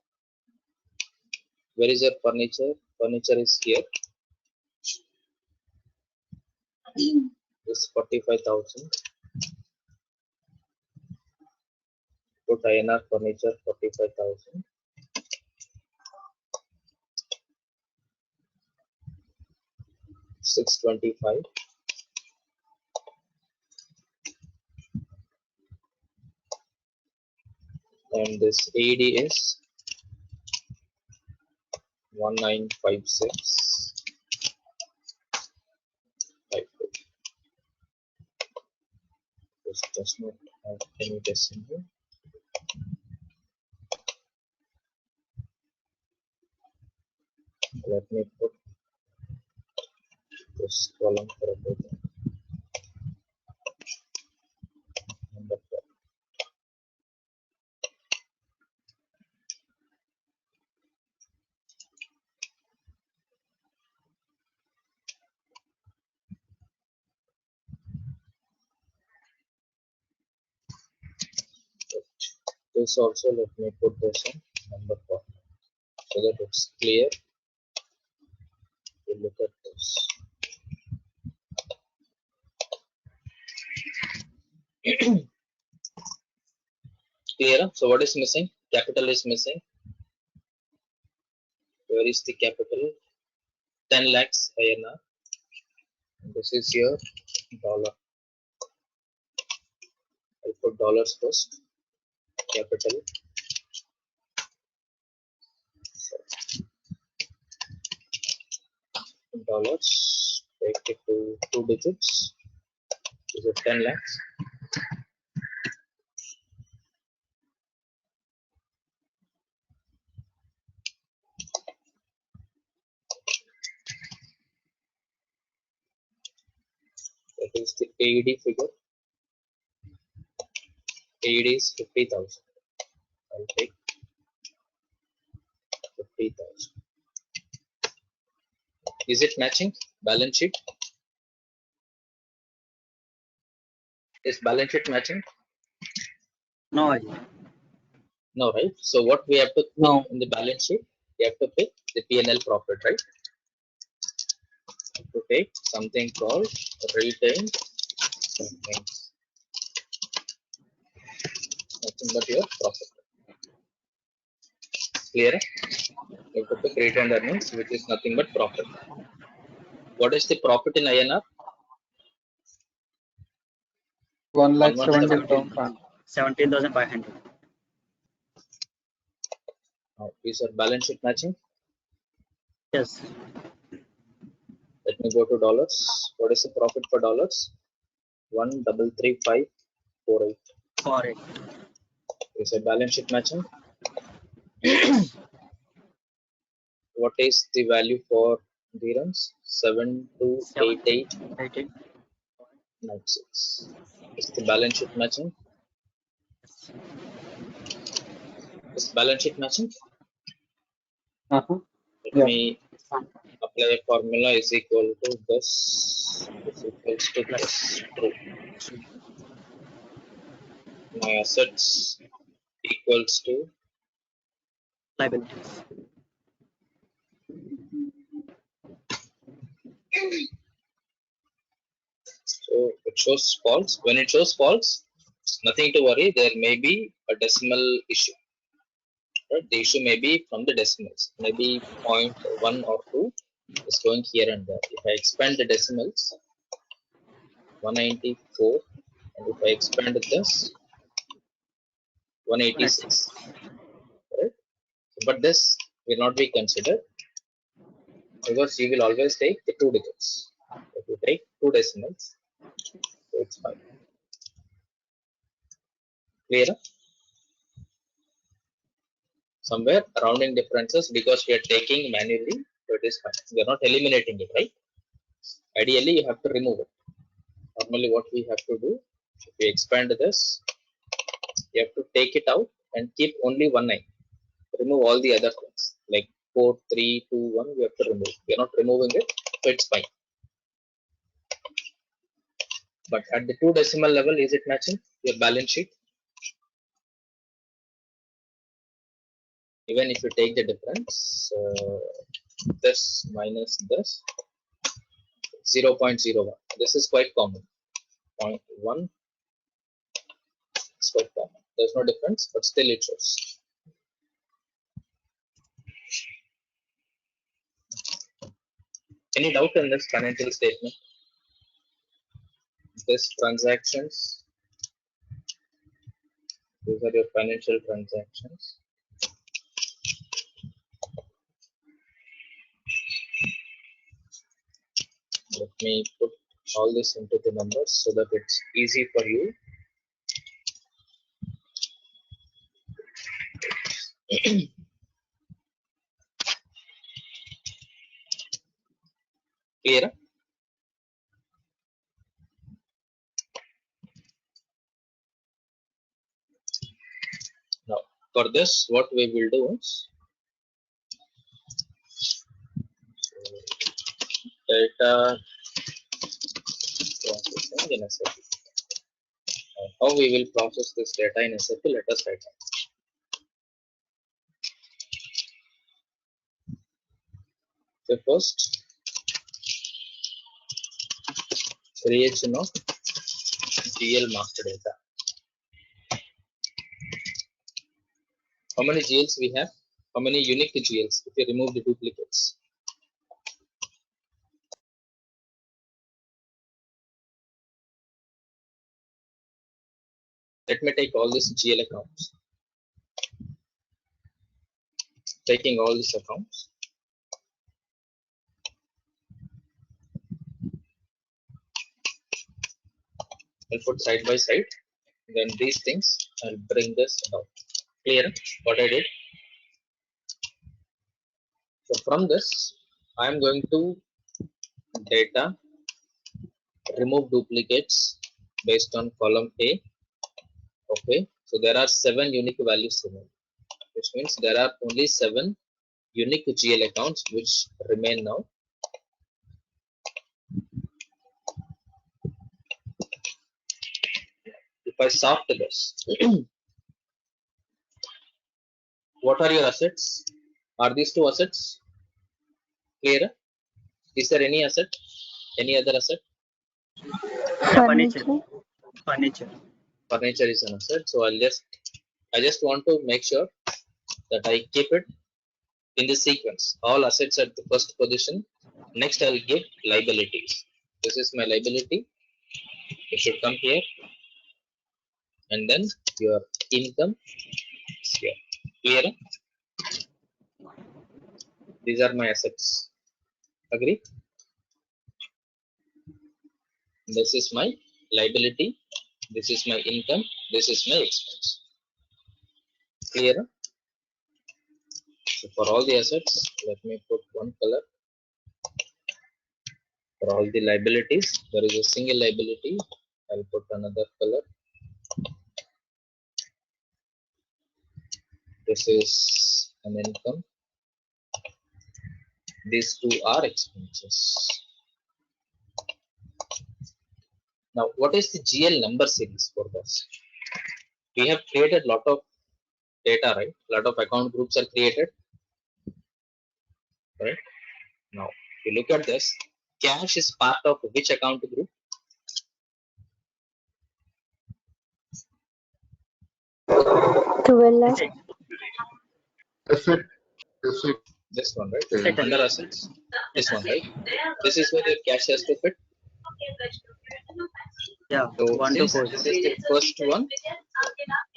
Where is your furniture? Furniture is here. This 45,000. Put INR furniture 45,000. $625. And this AED is 1956. This does not have any decimal. Let me put this column for everything. Number 12. This also, let me put this in number 4 so that it's clear. We look at this. Clear? So what is missing? Capital is missing. Where is the capital? 10 lakhs INR. This is your dollar. I'll put dollars first. Capital. Dollars. Take it to 2 digits. Is it 10 lakhs? That is the AED figure. AED is 50,000. I'll take 50,000. Is it matching? Balance sheet? Is balance sheet matching? No, Ajay. No, right? So what we have to pay No. in the balance sheet? We have to pay the P&L profit, right? To take something called retained earnings. Nothing but your profit. Clear? You have to pick retained earnings, which is nothing but profit. What is the profit in INR? 1,70,000. 17,500. Is your balance sheet matching? Yes. Let me go to dollars. What is the profit for dollars? 1,335,48. For it. Is your balance sheet matching? What is the value for dirhams? 7288.96. Is the balance sheet matching? Is balance sheet matching? Uh-huh. Let Yeah. me apply a formula is equal to this is equals to Plus this. True. My assets equals to liabilities. so it shows false. When it shows false, nothing to worry. There may be a decimal issue. Right? The issue may be from the decimals. Maybe 0.1 or 2 is going here and there. If I expand the decimals, 194, and if I expand this, 186. Right? But this will not be considered because you will always take the 2 digits. If you take 2 decimals, so it's fine. Clear? Somewhere rounding differences because we are taking manually, so it is fine. We are not eliminating it, right? Ideally, you have to remove it. Normally, what we have to do, if we expand this, you have to take it out and keep only one line. Remove all the other things like 4, 3, 2, 1. We have to remove. We are not removing it, so it's fine. But at the 2 decimal level, is it matching your balance sheet? Even if you take the difference, this minus this, 0.01. This is quite common. 0.1 is quite common. There's no difference, but still it shows. Any doubt in this financial statement? This transactions, these are your financial transactions. Let me put all this into the numbers so that it's easy for you. Clear? Now, for this, what we will do is data processing in SAP. How we will process this data in SAP? Let us write down. So first, creation of GL master data. How many GLs we have? How many unique GLs if you remove the duplicates? Let me take all these GL accounts. Taking all these accounts. I'll put side by side. Then these things, I'll bring this down. Clear what I did? So from this, I'm going to data, remove duplicates based on column A. Okay, so there are 7 unique values remaining, which means there are only 7 unique GL accounts which remain now. If I sort this, what are your assets? Are these 2 assets? Clear? Is there any asset? Any other asset? Yeah, furniture. Furniture. Furniture. Furniture is an asset. So I just want to make sure that I keep it in the sequence. All assets at the first position. Next, I will give liabilities. This is my liability. It should come here, and then your income is here. Clear? These are my assets. Agree? This is my liability. This is my income. This is my expense. Clear? So for all the assets, let me put one color. For all the liabilities, there is a single liability. I'll put another color. This is an income. These two are expenses. Now, what is the GL number series for this? We have created a lot of data, right? A lot of account groups are created, right? Now, if you look at this, cash is part of which account group? 12 lakhs. Asset. Asset. This one, right? Asset. Under assets. This one, right? This is where your cash has to fit. Yeah, So 1 to since 4. this is the first one,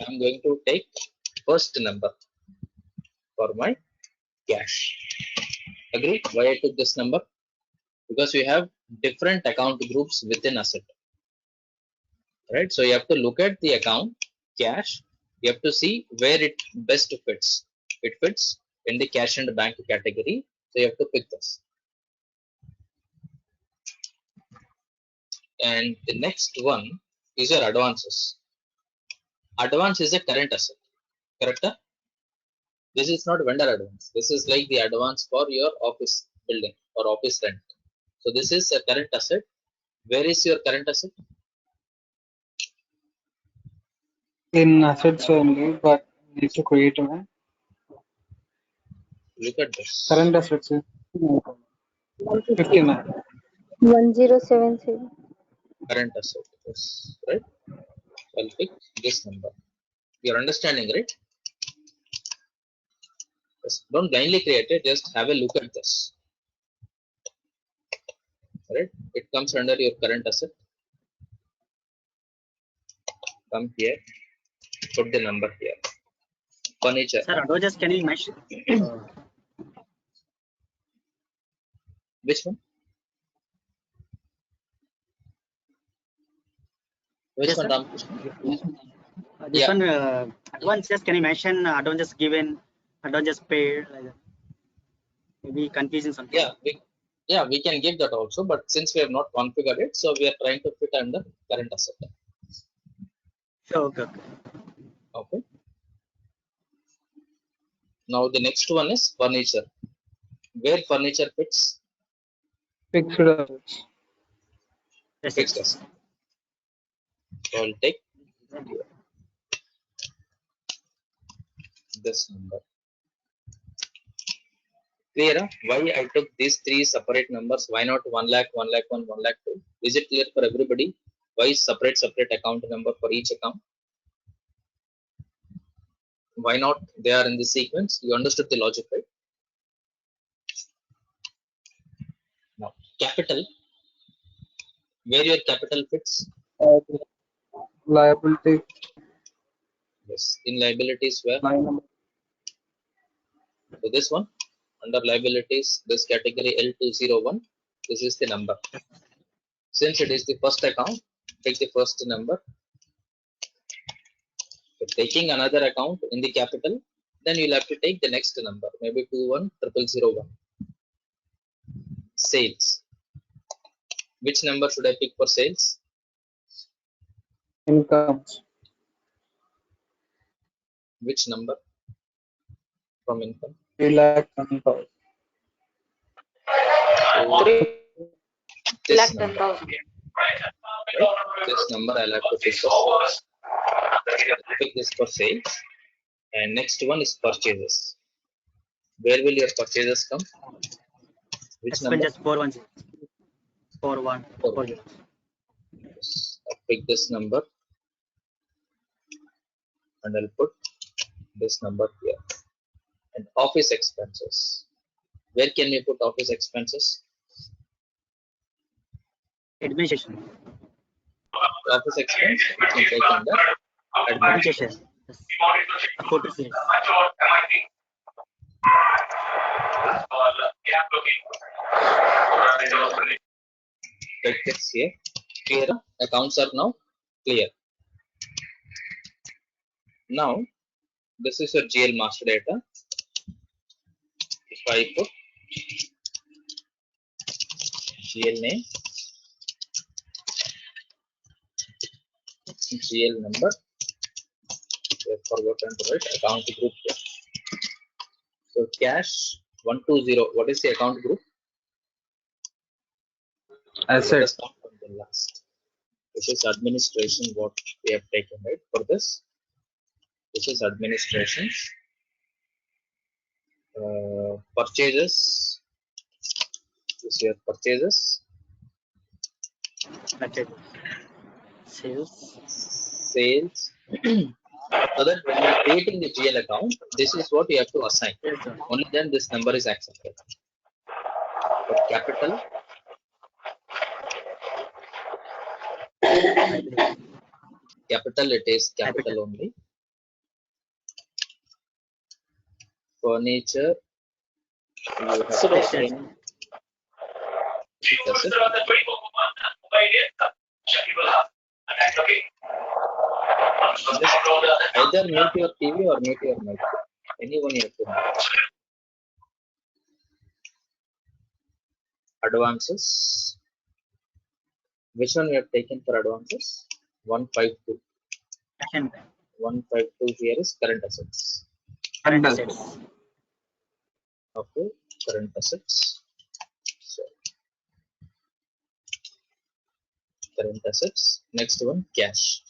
I'm going to take first number for my cash. Agree? Why I took this number? Because we have different account groups within asset, right? So you have to look at the account cash. You have to see where it best fits. It fits in the cash and bank category. So you have to pick this. And the next one is your advances. Advance is a current asset, correct? This is not vendor advance. This is like the advance for your office building or office rent. So this is a current asset. Where is your current asset? In assets only, but need to create one. Look at this. Current assets is 59. 1077. Current asset. Yes, right? I'll pick this number. You're understanding, right? Yes. Don't blindly create it. Just have a look at this. Right? It comes under your current asset. Come here. Put the number here. Furniture. Sir, advances can you mention? Which one? Which Yes, one, sir. Ramakrishna? This Yeah. one, advances can you mention? Advances given, advances paid. Like that. Maybe confusing something. Yeah, we can give that also, but since we have not configured it, so we are trying to fit under current asset. Sure, okay. Okay. Now the next one is furniture. Where furniture fits? Fixed assets. Fixed asset. So I'll take this number. Clear? Why I took these three separate numbers? Why not 1 lakh, 1 lakh 1, 1 lakh 2? Is it clear for everybody? Why separate account number for each account? Why not they are in the sequence? You understood the logic, right? Now, capital. Where your capital fits? Liability. Yes, in liabilities where? Line number. So this one, under liabilities, this category L201, this is the number. Since it is the first account, take the first number. If taking another account in the capital, then you'll have to take the next number, maybe 210001. Sales. Which number should I pick for sales? Incomes. Which number from income? 3,10,000. 3 This lakh number. 10,000. Right? This number I'll have to pick for sales. Pick this for sales. And next one is purchases. Where will your purchases come? Which number? Expenses 410. 41. 4. Yes. I'll pick this number and I'll put this number here. And office expenses. Where can we put office expenses? Administration. Office expense we can take under administration. Administration. Yes. Afford to sales. Take this here. Clear? Accounts are now clear. Now, this is your GL master data. If I put GL name, GL number, we have forgotten to write account group here. So cash 120. What is the account group? Let Asset. us start from the last. This is administration. What we have taken, right? For this, this is administration. Purchases. This is your purchases. Okay. Sales. Sales. So that when you are creating the GL account, this is what you have to assign. Yes, sir. Only then this number is accepted. For capital, capital it is capital only. Furniture, you have So taken asset. Just either mute your TV or mute your mic. Anyone you have to mute. Advances. Which one we have taken for advances? 152. 152 here is current assets. Current assets. Okay, current assets. So, current assets. Next one, cash.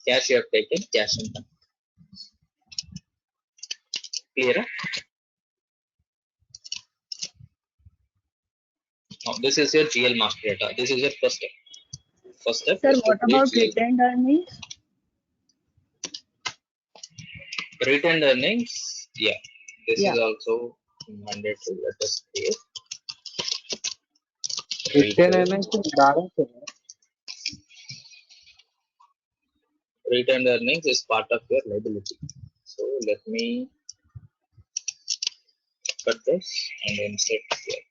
Cash you have taken, cash and bank. Clear? Now, this is your GL master data. This is your first step. First step Sir, is to what create about GL. retained earnings? Retained earnings, yeah. This Yeah. is also mandatory. Let us create. Retained earnings in balance sheet. Retained earnings is part of your liability. So let me cut this and insert here.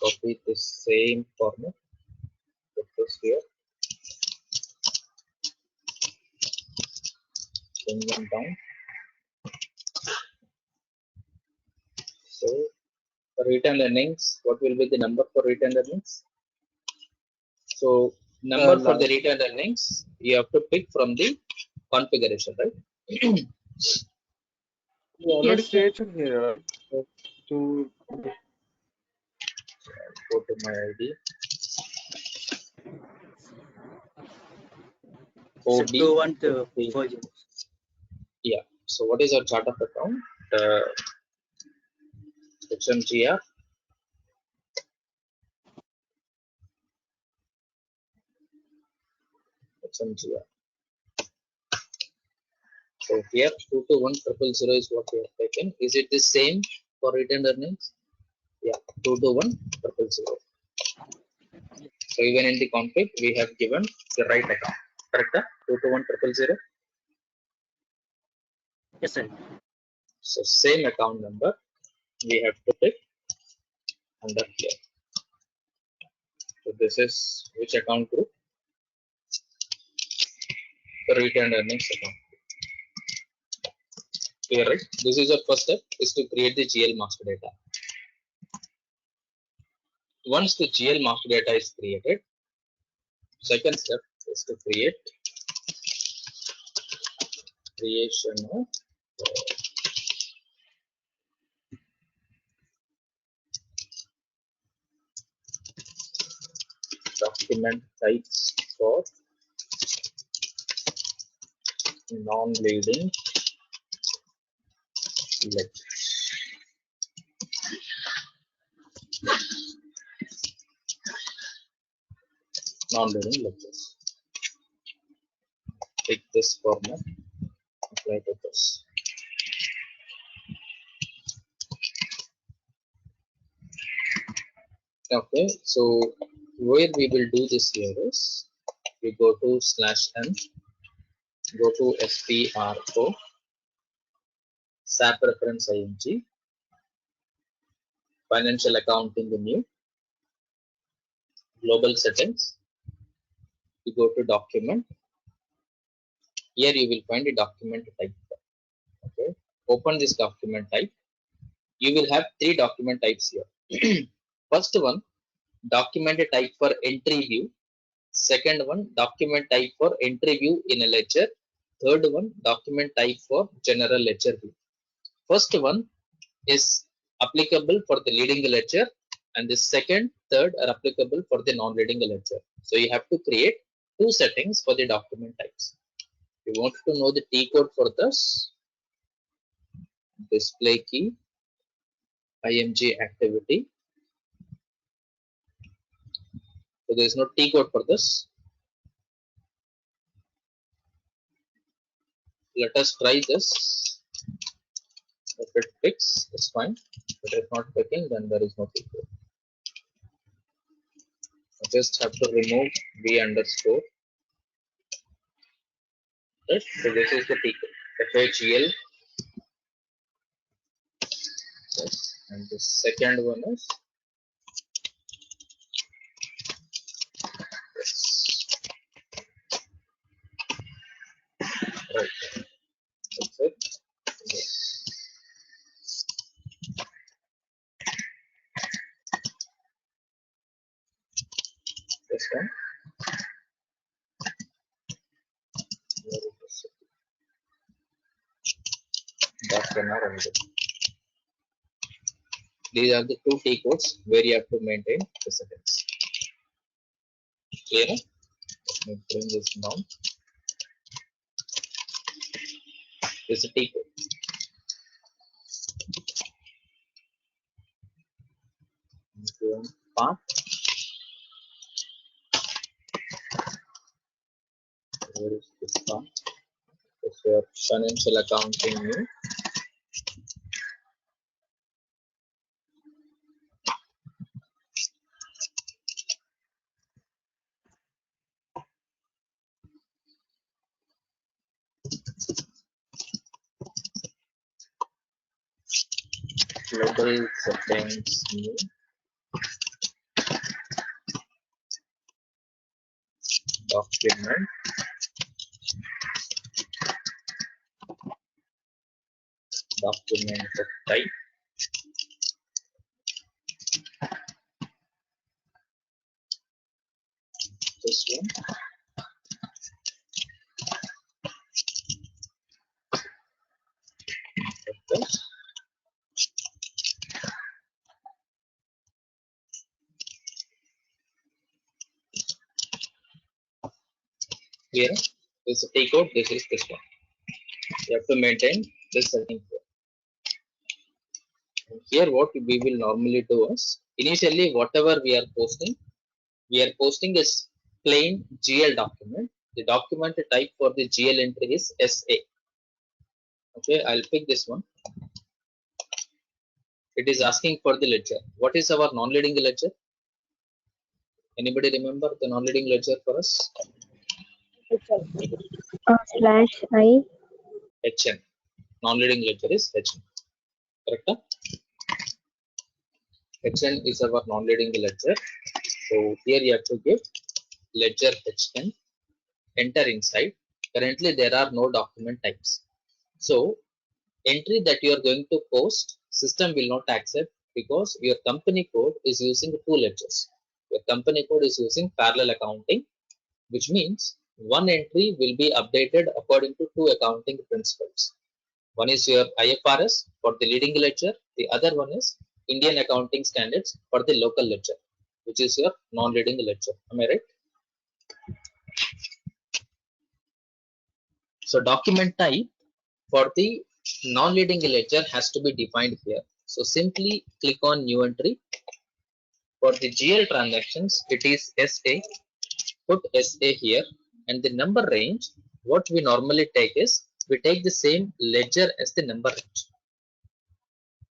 Copy the same format. Put this here. Bring them down. So for retained earnings, what will be the number for retained earnings? So number for the retained earnings, you have to pick from the configuration, right? You already Yes, sir. created here, right? To Go to my ID. So OB. 2140. Yeah. So what is our chart of account? HMGR. HMGR. So here 221,000 is what we have taken. Is it the same for retained earnings? Yeah, 221,000. So even in the config, we have given the right account. Correct? 221,000. Yes, sir. So same account number we have to take under here. So this is which account group? The retained earnings account. Clear, right? This is our first step, is to create the GL master data. Once the GL master data is created, second step is to create creation of document types for non-leading ledgers. Non-leading ledgers. Take this format, apply to this. Okay, so where we will do this here is we go to /n, go to SPRO, SAP reference ING, financial accounting the new, global settings, you go to document. Here you will find a document type. Okay, open this document type. You will have three document types here. First one, document type for entry view. Second one, document type for entry view in a ledger. Third one, document type for general ledger view. first one is applicable for the leading ledger, and the second, third are applicable for the non-leading ledger. So you have to create two settings for the document types. You want to know the T code for this, display key, IMG activity. So there is no T code for this. Let us try this. If it picks, it's fine. But if not picking, then there is no T code. I just have to remove V underscore. Right? So this is the T code. FHEL. Yes. And the second one is this. Right. That's it. Yes. This one. Where is this? That's another. These are the two T codes where you have to maintain the settings. Clear? Let me bring this down. This is a T code. Part. Where is this part? It's your financial accounting new. Global settings new. Document. Document type. This one. Okay. Here, this is a T code. This is this one. You have to maintain this setting here. And here, what we will normally do is initially whatever we are posting is plain GL document. The document type for the GL entry is SA. Okay, I'll pick this one. It is asking for the ledger. What is our non-leading ledger? Anybody remember the non-leading ledger for us? Slash I. HN. Non-leading ledger is HN. Correct? HN is our non-leading ledger. So here you have to give ledger HN. Enter inside. Currently there are no document types. So entry that you are going to post, system will not accept because your company code is using two ledgers. Your company code is using parallel accounting, which means one entry will be updated according to two accounting principles. One is your IFRS for the leading ledger, the other one is Indian accounting standards for the local ledger, which is your non-leading ledger. Am I right? So document type for the non-leading ledger has to be defined here. So simply click on new entry. For the GL transactions, it is SA. Put SA here, and the number range, what we normally take is, we take the same ledger as the number range.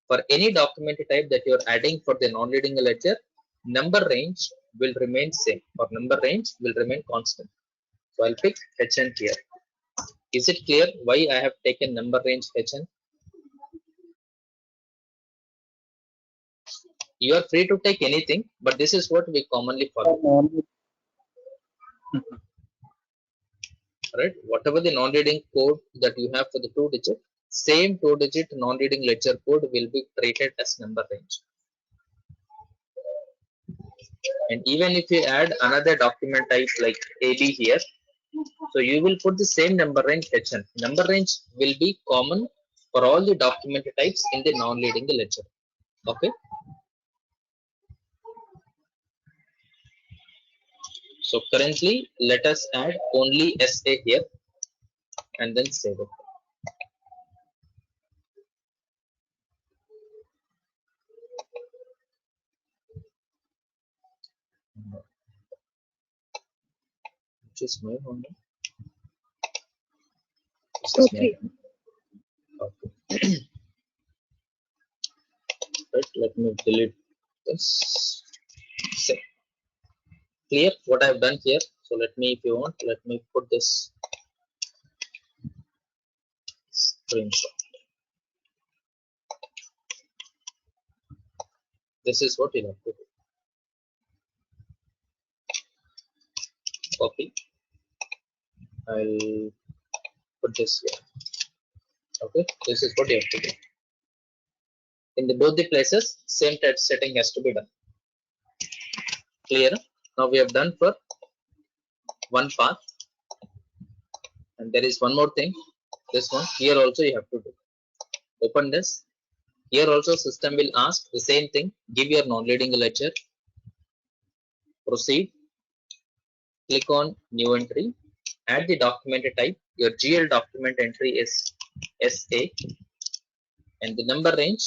For any document type that you are adding for the non-leading ledger, number range will remain same, or number range will remain constant. So I'll pick HN here. Is it clear why I have taken number range HN? You are free to take anything, but this is what we commonly follow. Right? Whatever the non-leading code that you have for the 2-digit, same 2-digit non-leading ledger code will be treated as number range. And even if you add another document type like AB here, so you will put the same number range HN. Number range will be common for all the document types in the non-leading ledger. Okay. So currently, let us add only SA here and then save it. Which is my one. This is my one. Okay. Right. Let me delete this. Save. Clear what I've done here. So let me, if you want, let me put this screenshot. This is what you have to do. Copy. I'll put this here. Okay, this is what you have to do. In the both the places, same type setting has to be done. Clear? Now we have done for one path, and there is one more thing. This one here also you have to do. Open this. Here also system will ask the same thing. Give your non-leading ledger. Proceed. Click on new entry. Add the document type. Your GL document entry is SA, and the number range,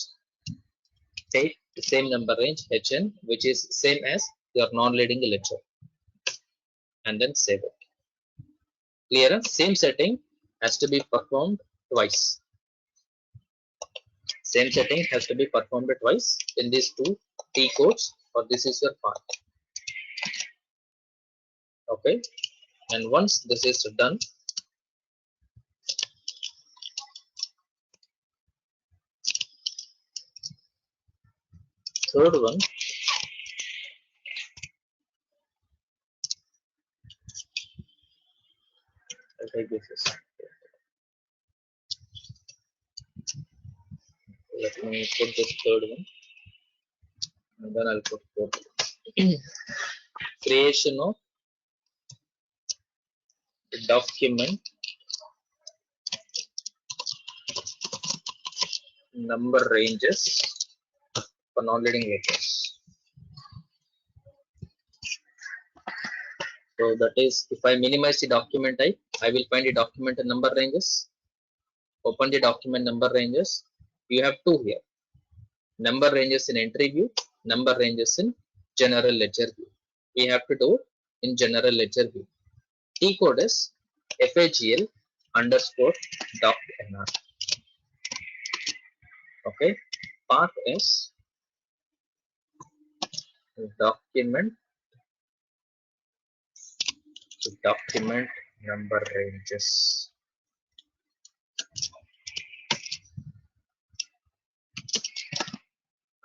take the same number range HN, which is same as your non-leading ledger, and then save it. Clear? Same setting has to be performed twice. Same setting has to be performed twice in these two T codes, or this is your path. Okay, and once this is done, third one, I'll take this as, let me put this third one, and then I'll put fourth. Creation of document number ranges for non-leading ledgers. So that is, if I minimize the document type, I will find the document number ranges. Open the document number ranges. You have two here. Number ranges in entry view, number ranges in general ledger view. We have to do it in general ledger view. T code is FAGL underscore doc NR. Okay. Path is document number ranges.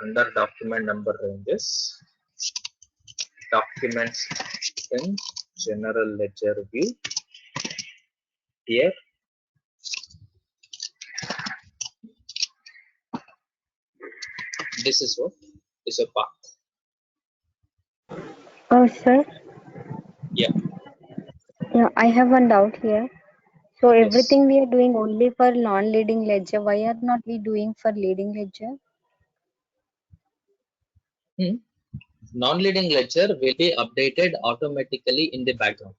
Under document number ranges, documents in general ledger view. Here, this is what is a path. Oh, sir. Yeah. Yeah, I have one doubt here. So Yes. everything we are doing only for non-leading ledger. Why are not we doing for leading ledger? Non-leading ledger will be updated automatically in the background.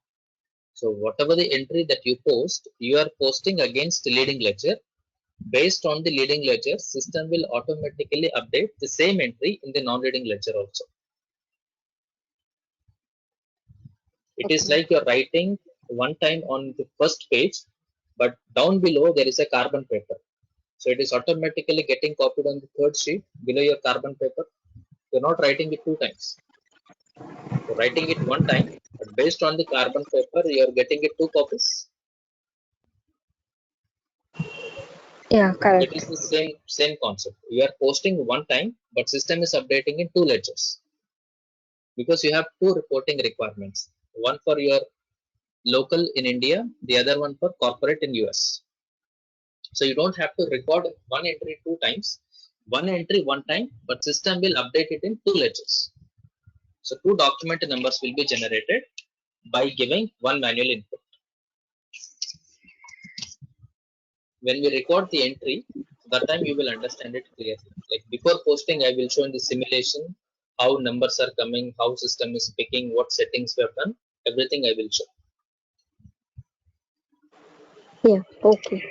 So whatever the entry that you post, you are posting against the leading ledger. Based on the leading ledger, system will automatically update the same entry in the non-leading ledger also. It is like you're writing one time on the first page, but down below there is a carbon paper. So it is automatically getting copied on the third sheet below your carbon paper. You're not writing it two times. You're writing it one time, but based on the carbon paper, you're getting it two copies. Yeah, correct. It is the same concept. You are posting one time, but system is updating in two ledgers. Because you have two reporting requirements. One for your local in India, the other one for corporate in US. So you don't have to record one entry two times, one entry one time, but system will update it in two ledgers. So two document numbers will be generated by giving one manual input. when we record the entry, that time you will understand it clearly. Like before posting, I will show in the simulation how numbers are coming, how system is picking, what settings we have done, everything I will show. Yeah. Okay.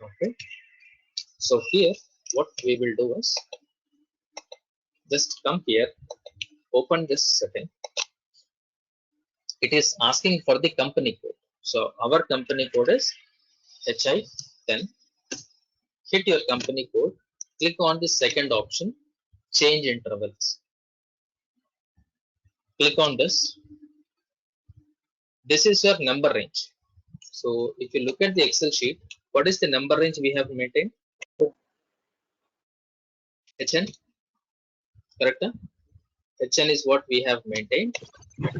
Okay. So here, what we will do is just come here, open this setting. It is asking for the company code. So our company code is HI10. Hit your company code. Click on the second option, change intervals. Click on this. This is your number range. So if you look at the Excel sheet, what is the number range we have maintained? HN, correct? HN is what we have maintained.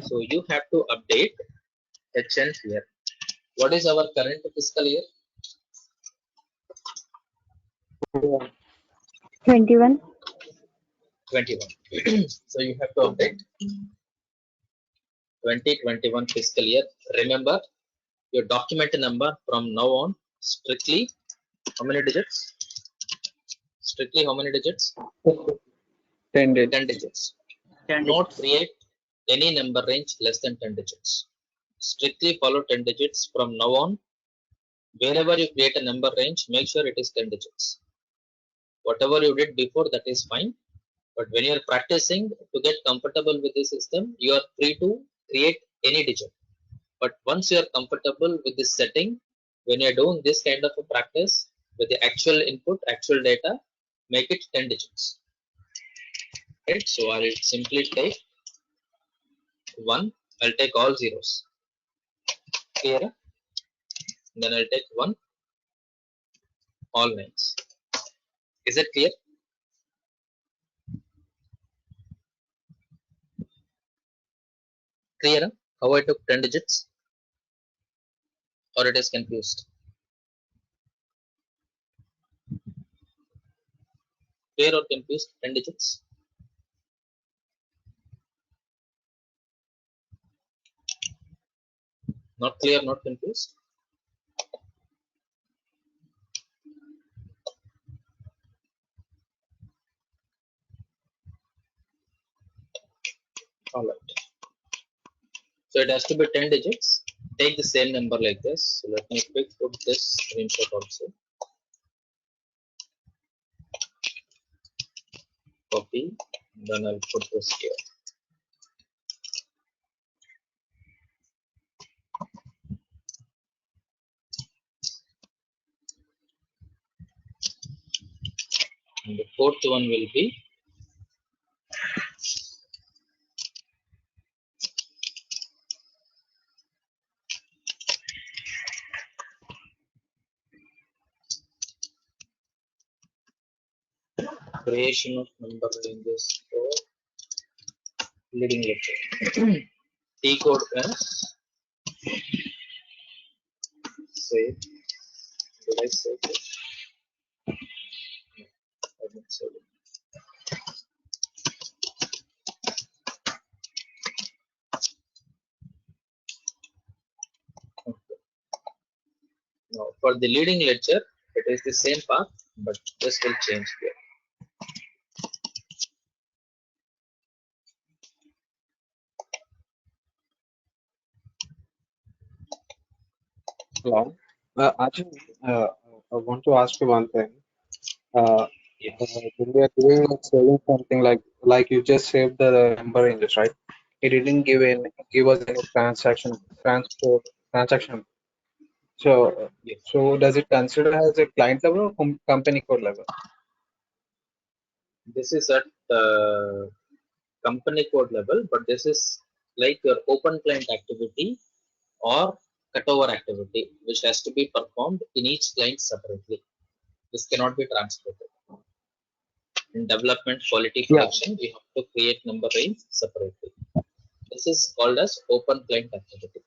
So you have to update HN here. What is our current fiscal year? 21. 21. So you have to update 2021 fiscal year. Remember your document number from now on strictly how many digits? Strictly how many digits? 10 days. 10 digits. 10 Not digits. create any number range less than 10 digits. Strictly follow 10 digits from now on. Wherever you create a number range, make sure it is 10 digits. Whatever you did before, that is fine. But when you are practicing to get comfortable with the system, you are free to create any digit. But once you are comfortable with this setting, when you are doing this kind of a practice with the actual input, actual data, make it 10 digits. Right? So I will simply take 1. I'll take all zeros. Clear? Then I'll take 1, all 9s. Is it clear? Clear? How I took 10 digits? Or it is confused? Clear or confused? 10 digits? Not clear, not confused? Alright. So it has to be 10 digits. Take the same number like this. So let me quick put this screenshot also. Copy. Then I'll put this here. And the fourth one will be creation of number ranges for leading lecture. T code as say, did I say this? I didn't say it. Okay. Now for the leading lecture, it is the same path, but this will change here. Hello. Ajay, I want to ask you one thing. Yes. When we are doing like saving something like you just saved the number ranges, right? It didn't give us any transaction. So Yes. so does it consider as a client level or company code level? This is at company code level, but this is like your open client activity or cutover activity, which has to be performed in each client separately. This cannot be transported. In development quality Yeah. production, we have to create number range separately. This is called as open client activity.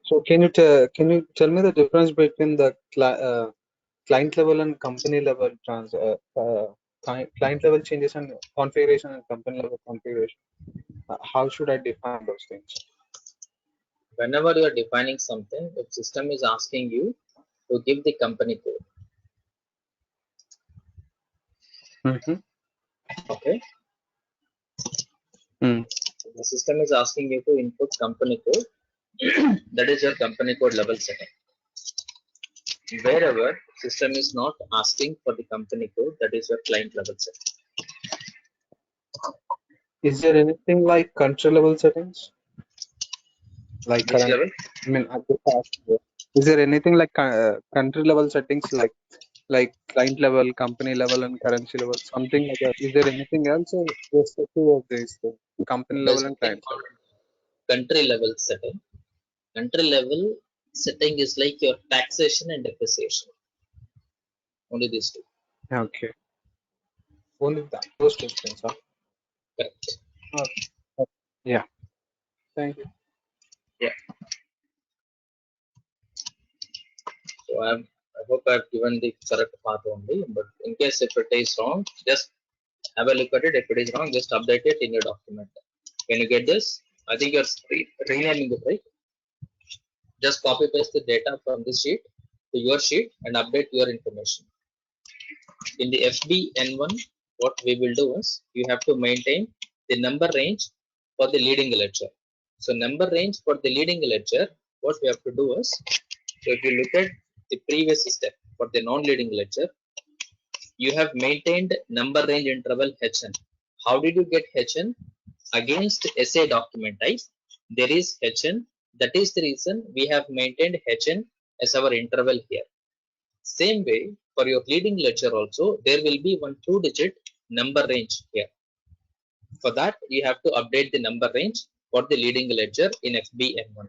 So can you tell me the difference between the client level and company level client level changes and configuration and company level configuration? How should I define those things? whenever you are defining something, if system is asking you to give the company code, Mm-hmm. okay, the system is asking you to input company code, that is your company code level setting. Wherever system is not asking for the company code, that is your client level setting. Is there anything like country level settings? Like Which current, level? I mean, I just asked you. Is there anything like country level settings, like client level, company level, and currency level, something like that? Is there anything else, or just the two of these things, company There's level and something client called level? country level setting. Country level setting is like your taxation and depreciation. Only these two. Okay, only that, those two things, huh? Correct. Okay. Yeah. Thank you. Yeah. So I hope I've given the correct path only. But in case if it is wrong, just have a look at it. If it is wrong, just update it in your document. Can you get this? I think you're renaming it, right? Just copy paste the data from this sheet to your sheet and update your information. In the FBN1, what we will do is you have to maintain the number range for the leading ledger. So number range for the leading ledger, what we have to do is, so if you look at the previous step for the non-leading ledger, you have maintained number range interval HN. How did you get HN? Against SA document type, there is HN. That is the reason we have maintained HN as our interval here. Same way, for your leading ledger also, there will be one 2-digit number range here. For that, you have to update the number range for the leading ledger in FBN1.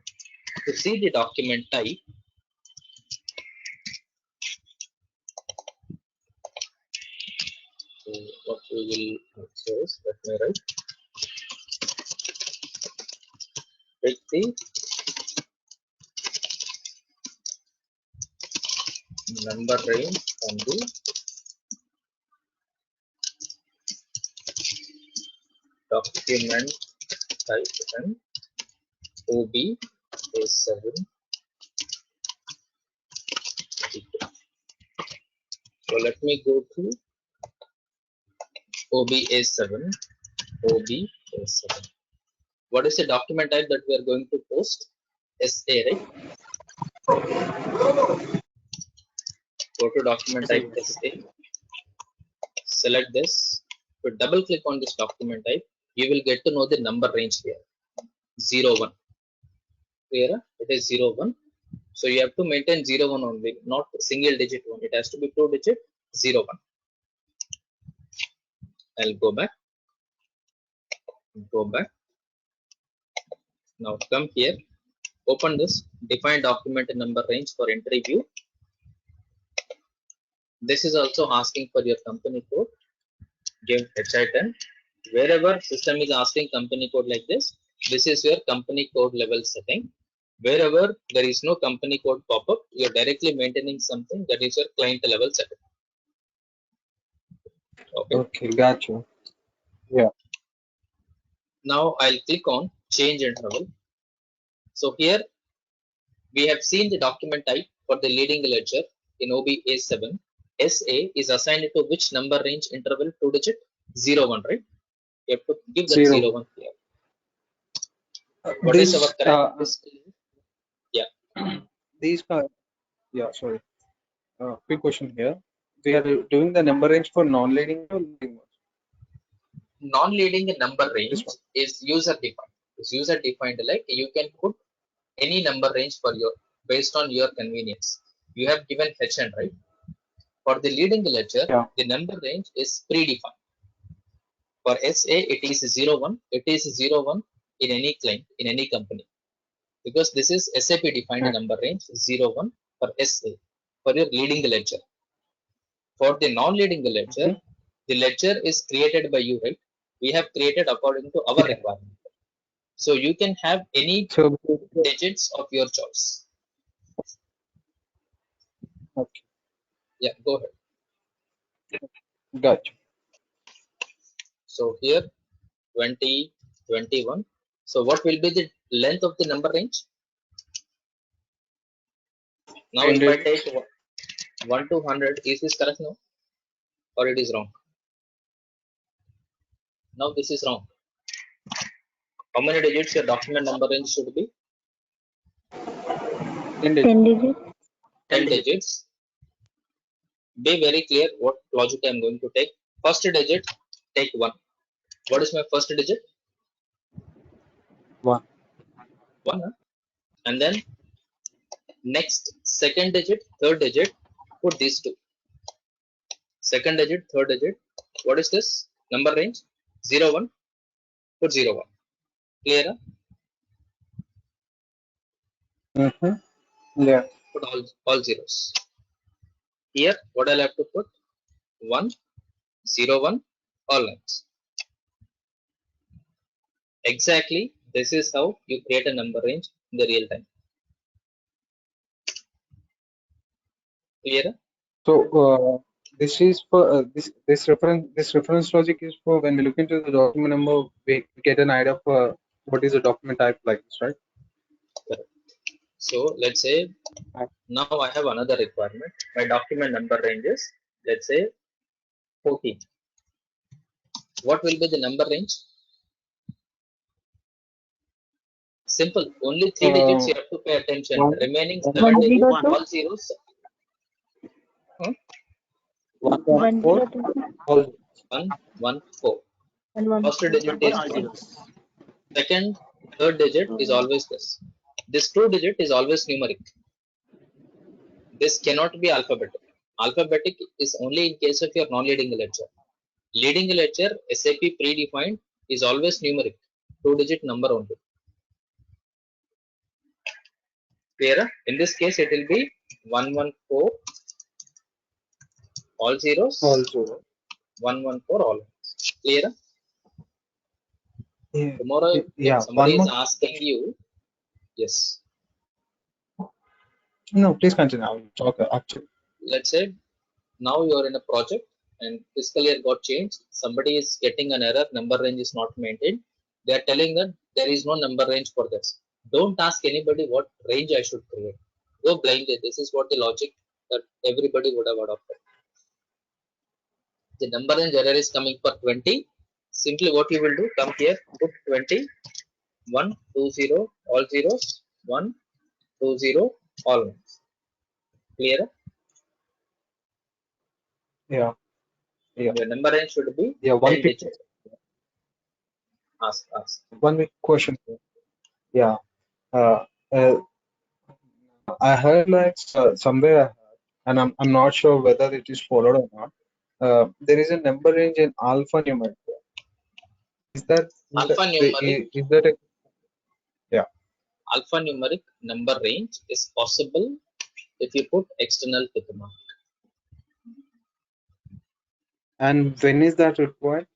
To see the document type, so what we will say is, let me write, take the number range on the document type and OB is 7. So let me go to OB is 7. OB is 7. What is the document type that we are going to post? SA, right? Go to document type SA. Select this. If you double click on this document type, you will get to know the number range here. 0, 1. Clear? It is 0, 1. So you have to maintain 0, 1 only, not single digit one. It has to be 2-digit 0, 1. I'll go back. Go back. Now come here. Open this. Define document number range for entry view. This is also asking for your company code. Give HI10. Wherever system is asking company code like this is your company code level setting. Wherever there is no company code pop-up, you're directly maintaining something that is your client level setting. Okay. Okay, gotcha. Yeah. Now I'll click on change interval. So here we have seen the document type for the leading ledger in OBA7. SA is assigned to which number range interval? 2-digit 0, 1, right? You have to give that 0, 1 here. What is our This correct fiscal year? Yeah. these yeah, sorry. Quick question here. We are doing the number range for non-leading or leading ones? Non-leading number This range one. is user defined. It's user defined, like you can put any number range for your based on your convenience. You have given HN, right? For the leading ledger, Yeah. the number range is predefined. For SA, it is 0, 1. It is 0, 1 in any client, in any company. Because this is SAP defined number range 0, 1 for SA, for your leading ledger. For the non-leading ledger, the ledger is created by you, right? We have created according to our requirement. So you can have any So digits of your choice. okay, Yeah, go ahead. gotcha. So here 20, 21. So what will be the length of the number range? Now if I take 1 to 100, is this correct now? Or it is wrong? Now this is wrong. How many digits your document number range should be? 10 10 digits. 10 digits. Be very clear what logic I am going to take. First digit, take 1. What is my first digit? 1. 1. Huh? And then next second digit, third digit, put these two. Second digit, third digit. What is this? Number range? 0, 1. Put 0, 1. Clear? Huh? Yeah. Put all zeros. Here, what I'll have to put? 1, 0, 1, all lines. Exactly, this is how you create a number range in the real time. Clear? So this is for this reference logic is for when we look into the document number, we get an idea of what is a document type like this, right? Correct. So let's say now I have another requirement. My document number range is, let's say, 14. What will be the number range? Simple. Only 3 digits you have to pay attention. One, Remaining one, 7 digits, 102. all zeros. Huh? 102. all 1, 1, 4. 1 First digit Number is all 1. zeros. Second, third digit is 1. always this. This 2 digit is always numeric. This cannot be alphabetic. Alphabetic is only in case of your non-leading ledger. Leading ledger, SAP predefined, is always numeric. 2-digit number only. Clear? In this case, it will be 114, all zeros, also. 114, all. Clear? Yeah. Tomorrow, if Yeah. somebody One is more. asking you, yes, No, please continue. I will talk actually. let's say now you are in a project and fiscal year got changed. Somebody is getting an error, number range is not maintained. They are telling that there is no number range for this. Don't ask anybody what range I should create. Go blindly. This is what the logic that everybody would have adopted. The number range error is coming for 20. Simply what you will do, come here, put 20, 1, 2, 0, all zeros, 1, 2, 0, all ones. Clear? Yeah. Yeah. Your number range should be Yeah. 10 digits. Ask. One big question. Yeah. Uh, uh, I heard like somewhere, and I'm not sure whether it is followed or not. There is a number range in alphanumeric. Alphanumeric Is that a, yeah? alphanumeric number range is possible if you put external tick mark. And when is that required?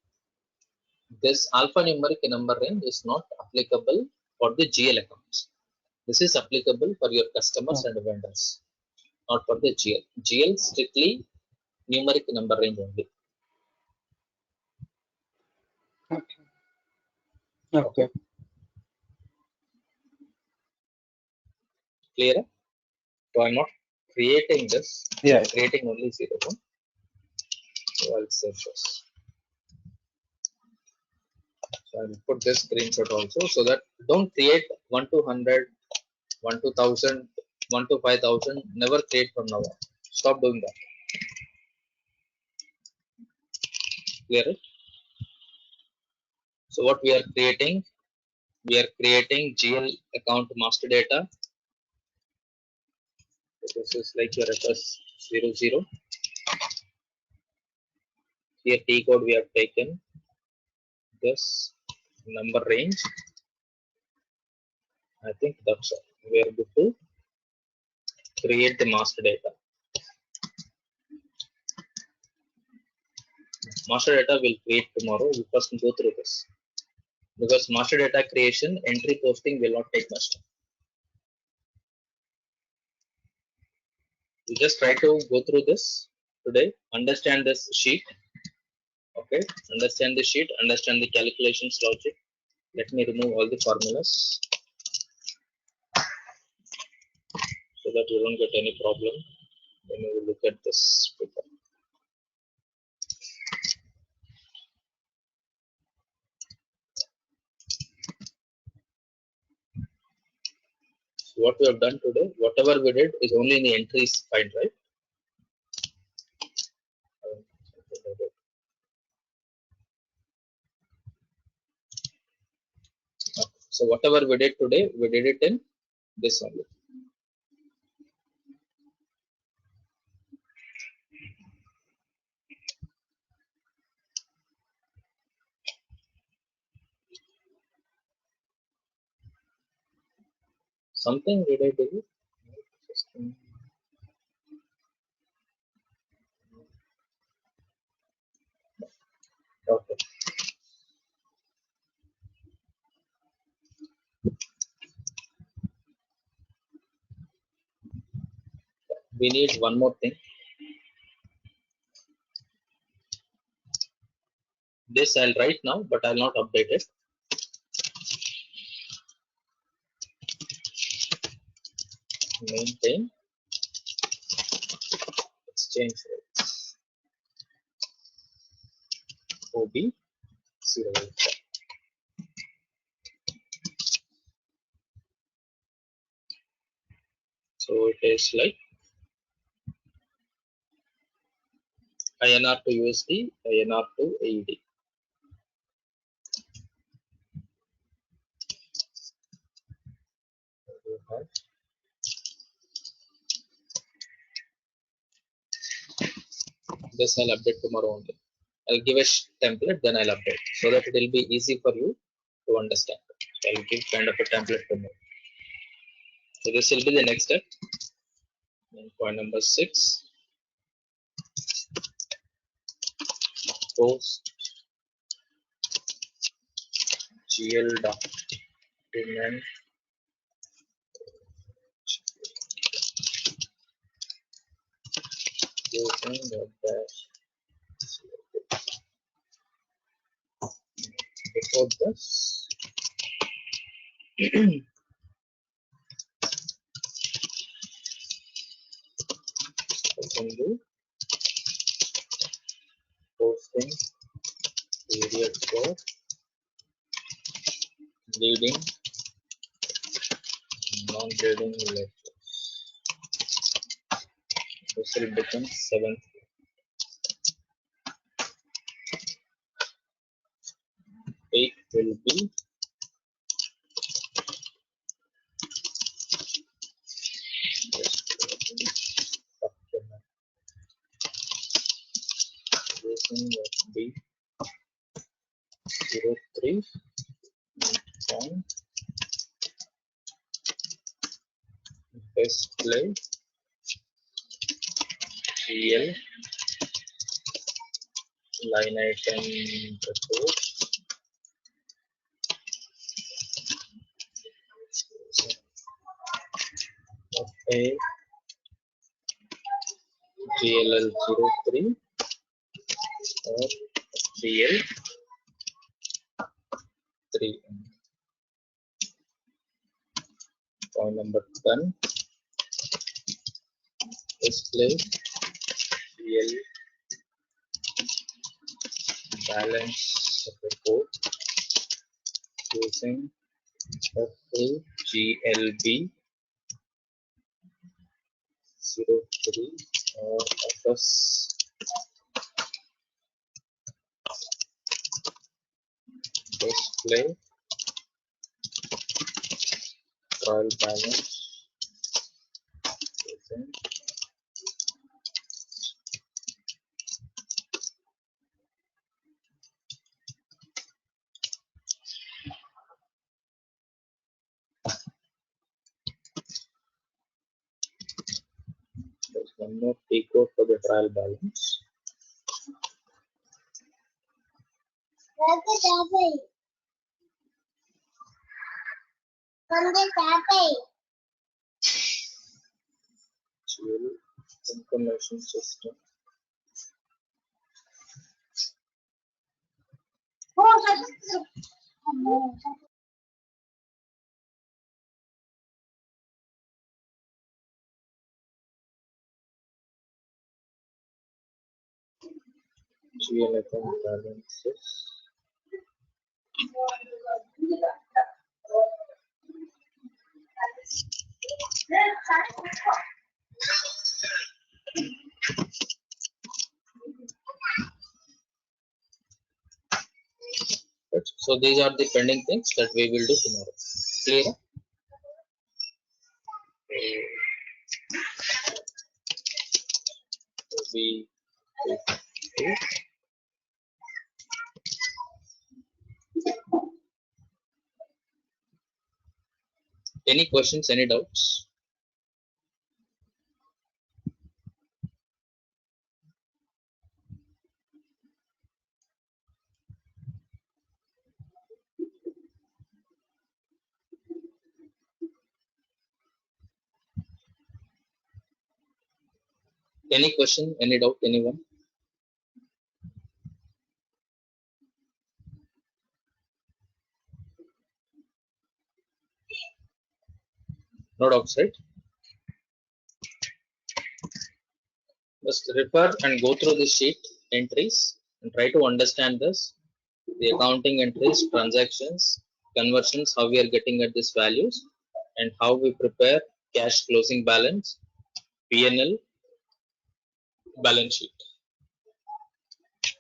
This alphanumeric number range is not applicable for the GL accounts. This is applicable for your customers and vendors, not for the GL. GL strictly numeric number range only. Okay. Clear? So I'm not creating this. Yeah. I'm creating only 0, 1. So I'll save this. So I'll put this screenshot also so that don't create 1 to 100, 1 to 1000, 1 to 5000. Never create from now on. Stop doing that. Clear it? So what we are creating GL account master data. So this is like your FS00. Here T code we have taken this number range. I think that's all. We are good to create the master data. Master data will create tomorrow. We first go through this because master data creation entry posting will not take much time. You just try to go through this today, understand this sheet. Okay, understand the sheet, understand the calculations logic. Let me remove all the formulas so that you don't get any problem when you look at this paper. So what we have done today, whatever we did is only in the entries file, right? So whatever we did today, we did it in this only. Something did I do? Okay. We need one more thing. This I'll write now, but I'll not update it. Maintain exchange rates. OB 085. So it is like INR to USD, INR to AED. This I'll update tomorrow only. I'll give a template, then I'll update so that it will be easy for you to understand. So I'll give kind of a template tomorrow. So this will be the next step. And point number 6. Post GL document using the dash. Before this, I can do posting period for leading non-leading lectures. This will become 7th. 8 will be supplement using B 03 point display GL line item report a GLL 03 or GL 3. Point number 10, display GL balance report using FAGLB 03 or FS display trial balance using there's one more P code for the trial balance. GL information system. GL account balances. Right. So these are the pending things that we will do tomorrow. Clear? We any questions, any doubts? Any question, any doubt, anyone? No doubts, right? Just refer and go through the sheet entries and try to understand this. The accounting entries, transactions, conversions, how we are getting at these values, and how we prepare cash closing balance, P&L, balance sheet,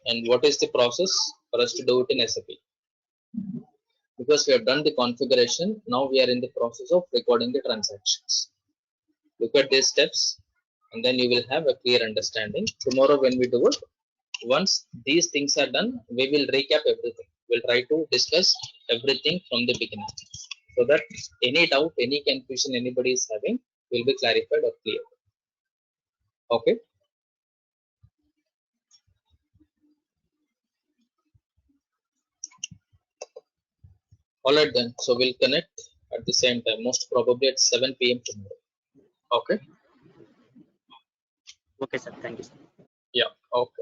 and what is the process for us to do it in SAP. Because we have done the configuration, now we are in the process of recording the transactions. Look at these steps and then you will have a clear understanding. Tomorrow when we do it, once these things are done, we will recap everything. We'll try to discuss everything from the beginning so that any doubt, any confusion anybody is having will be clarified or clear. Okay. All right then. So we'll connect at the same time, most probably at 7 p.m. tomorrow. Okay. Okay, sir. Thank you, sir. Yeah. Okay.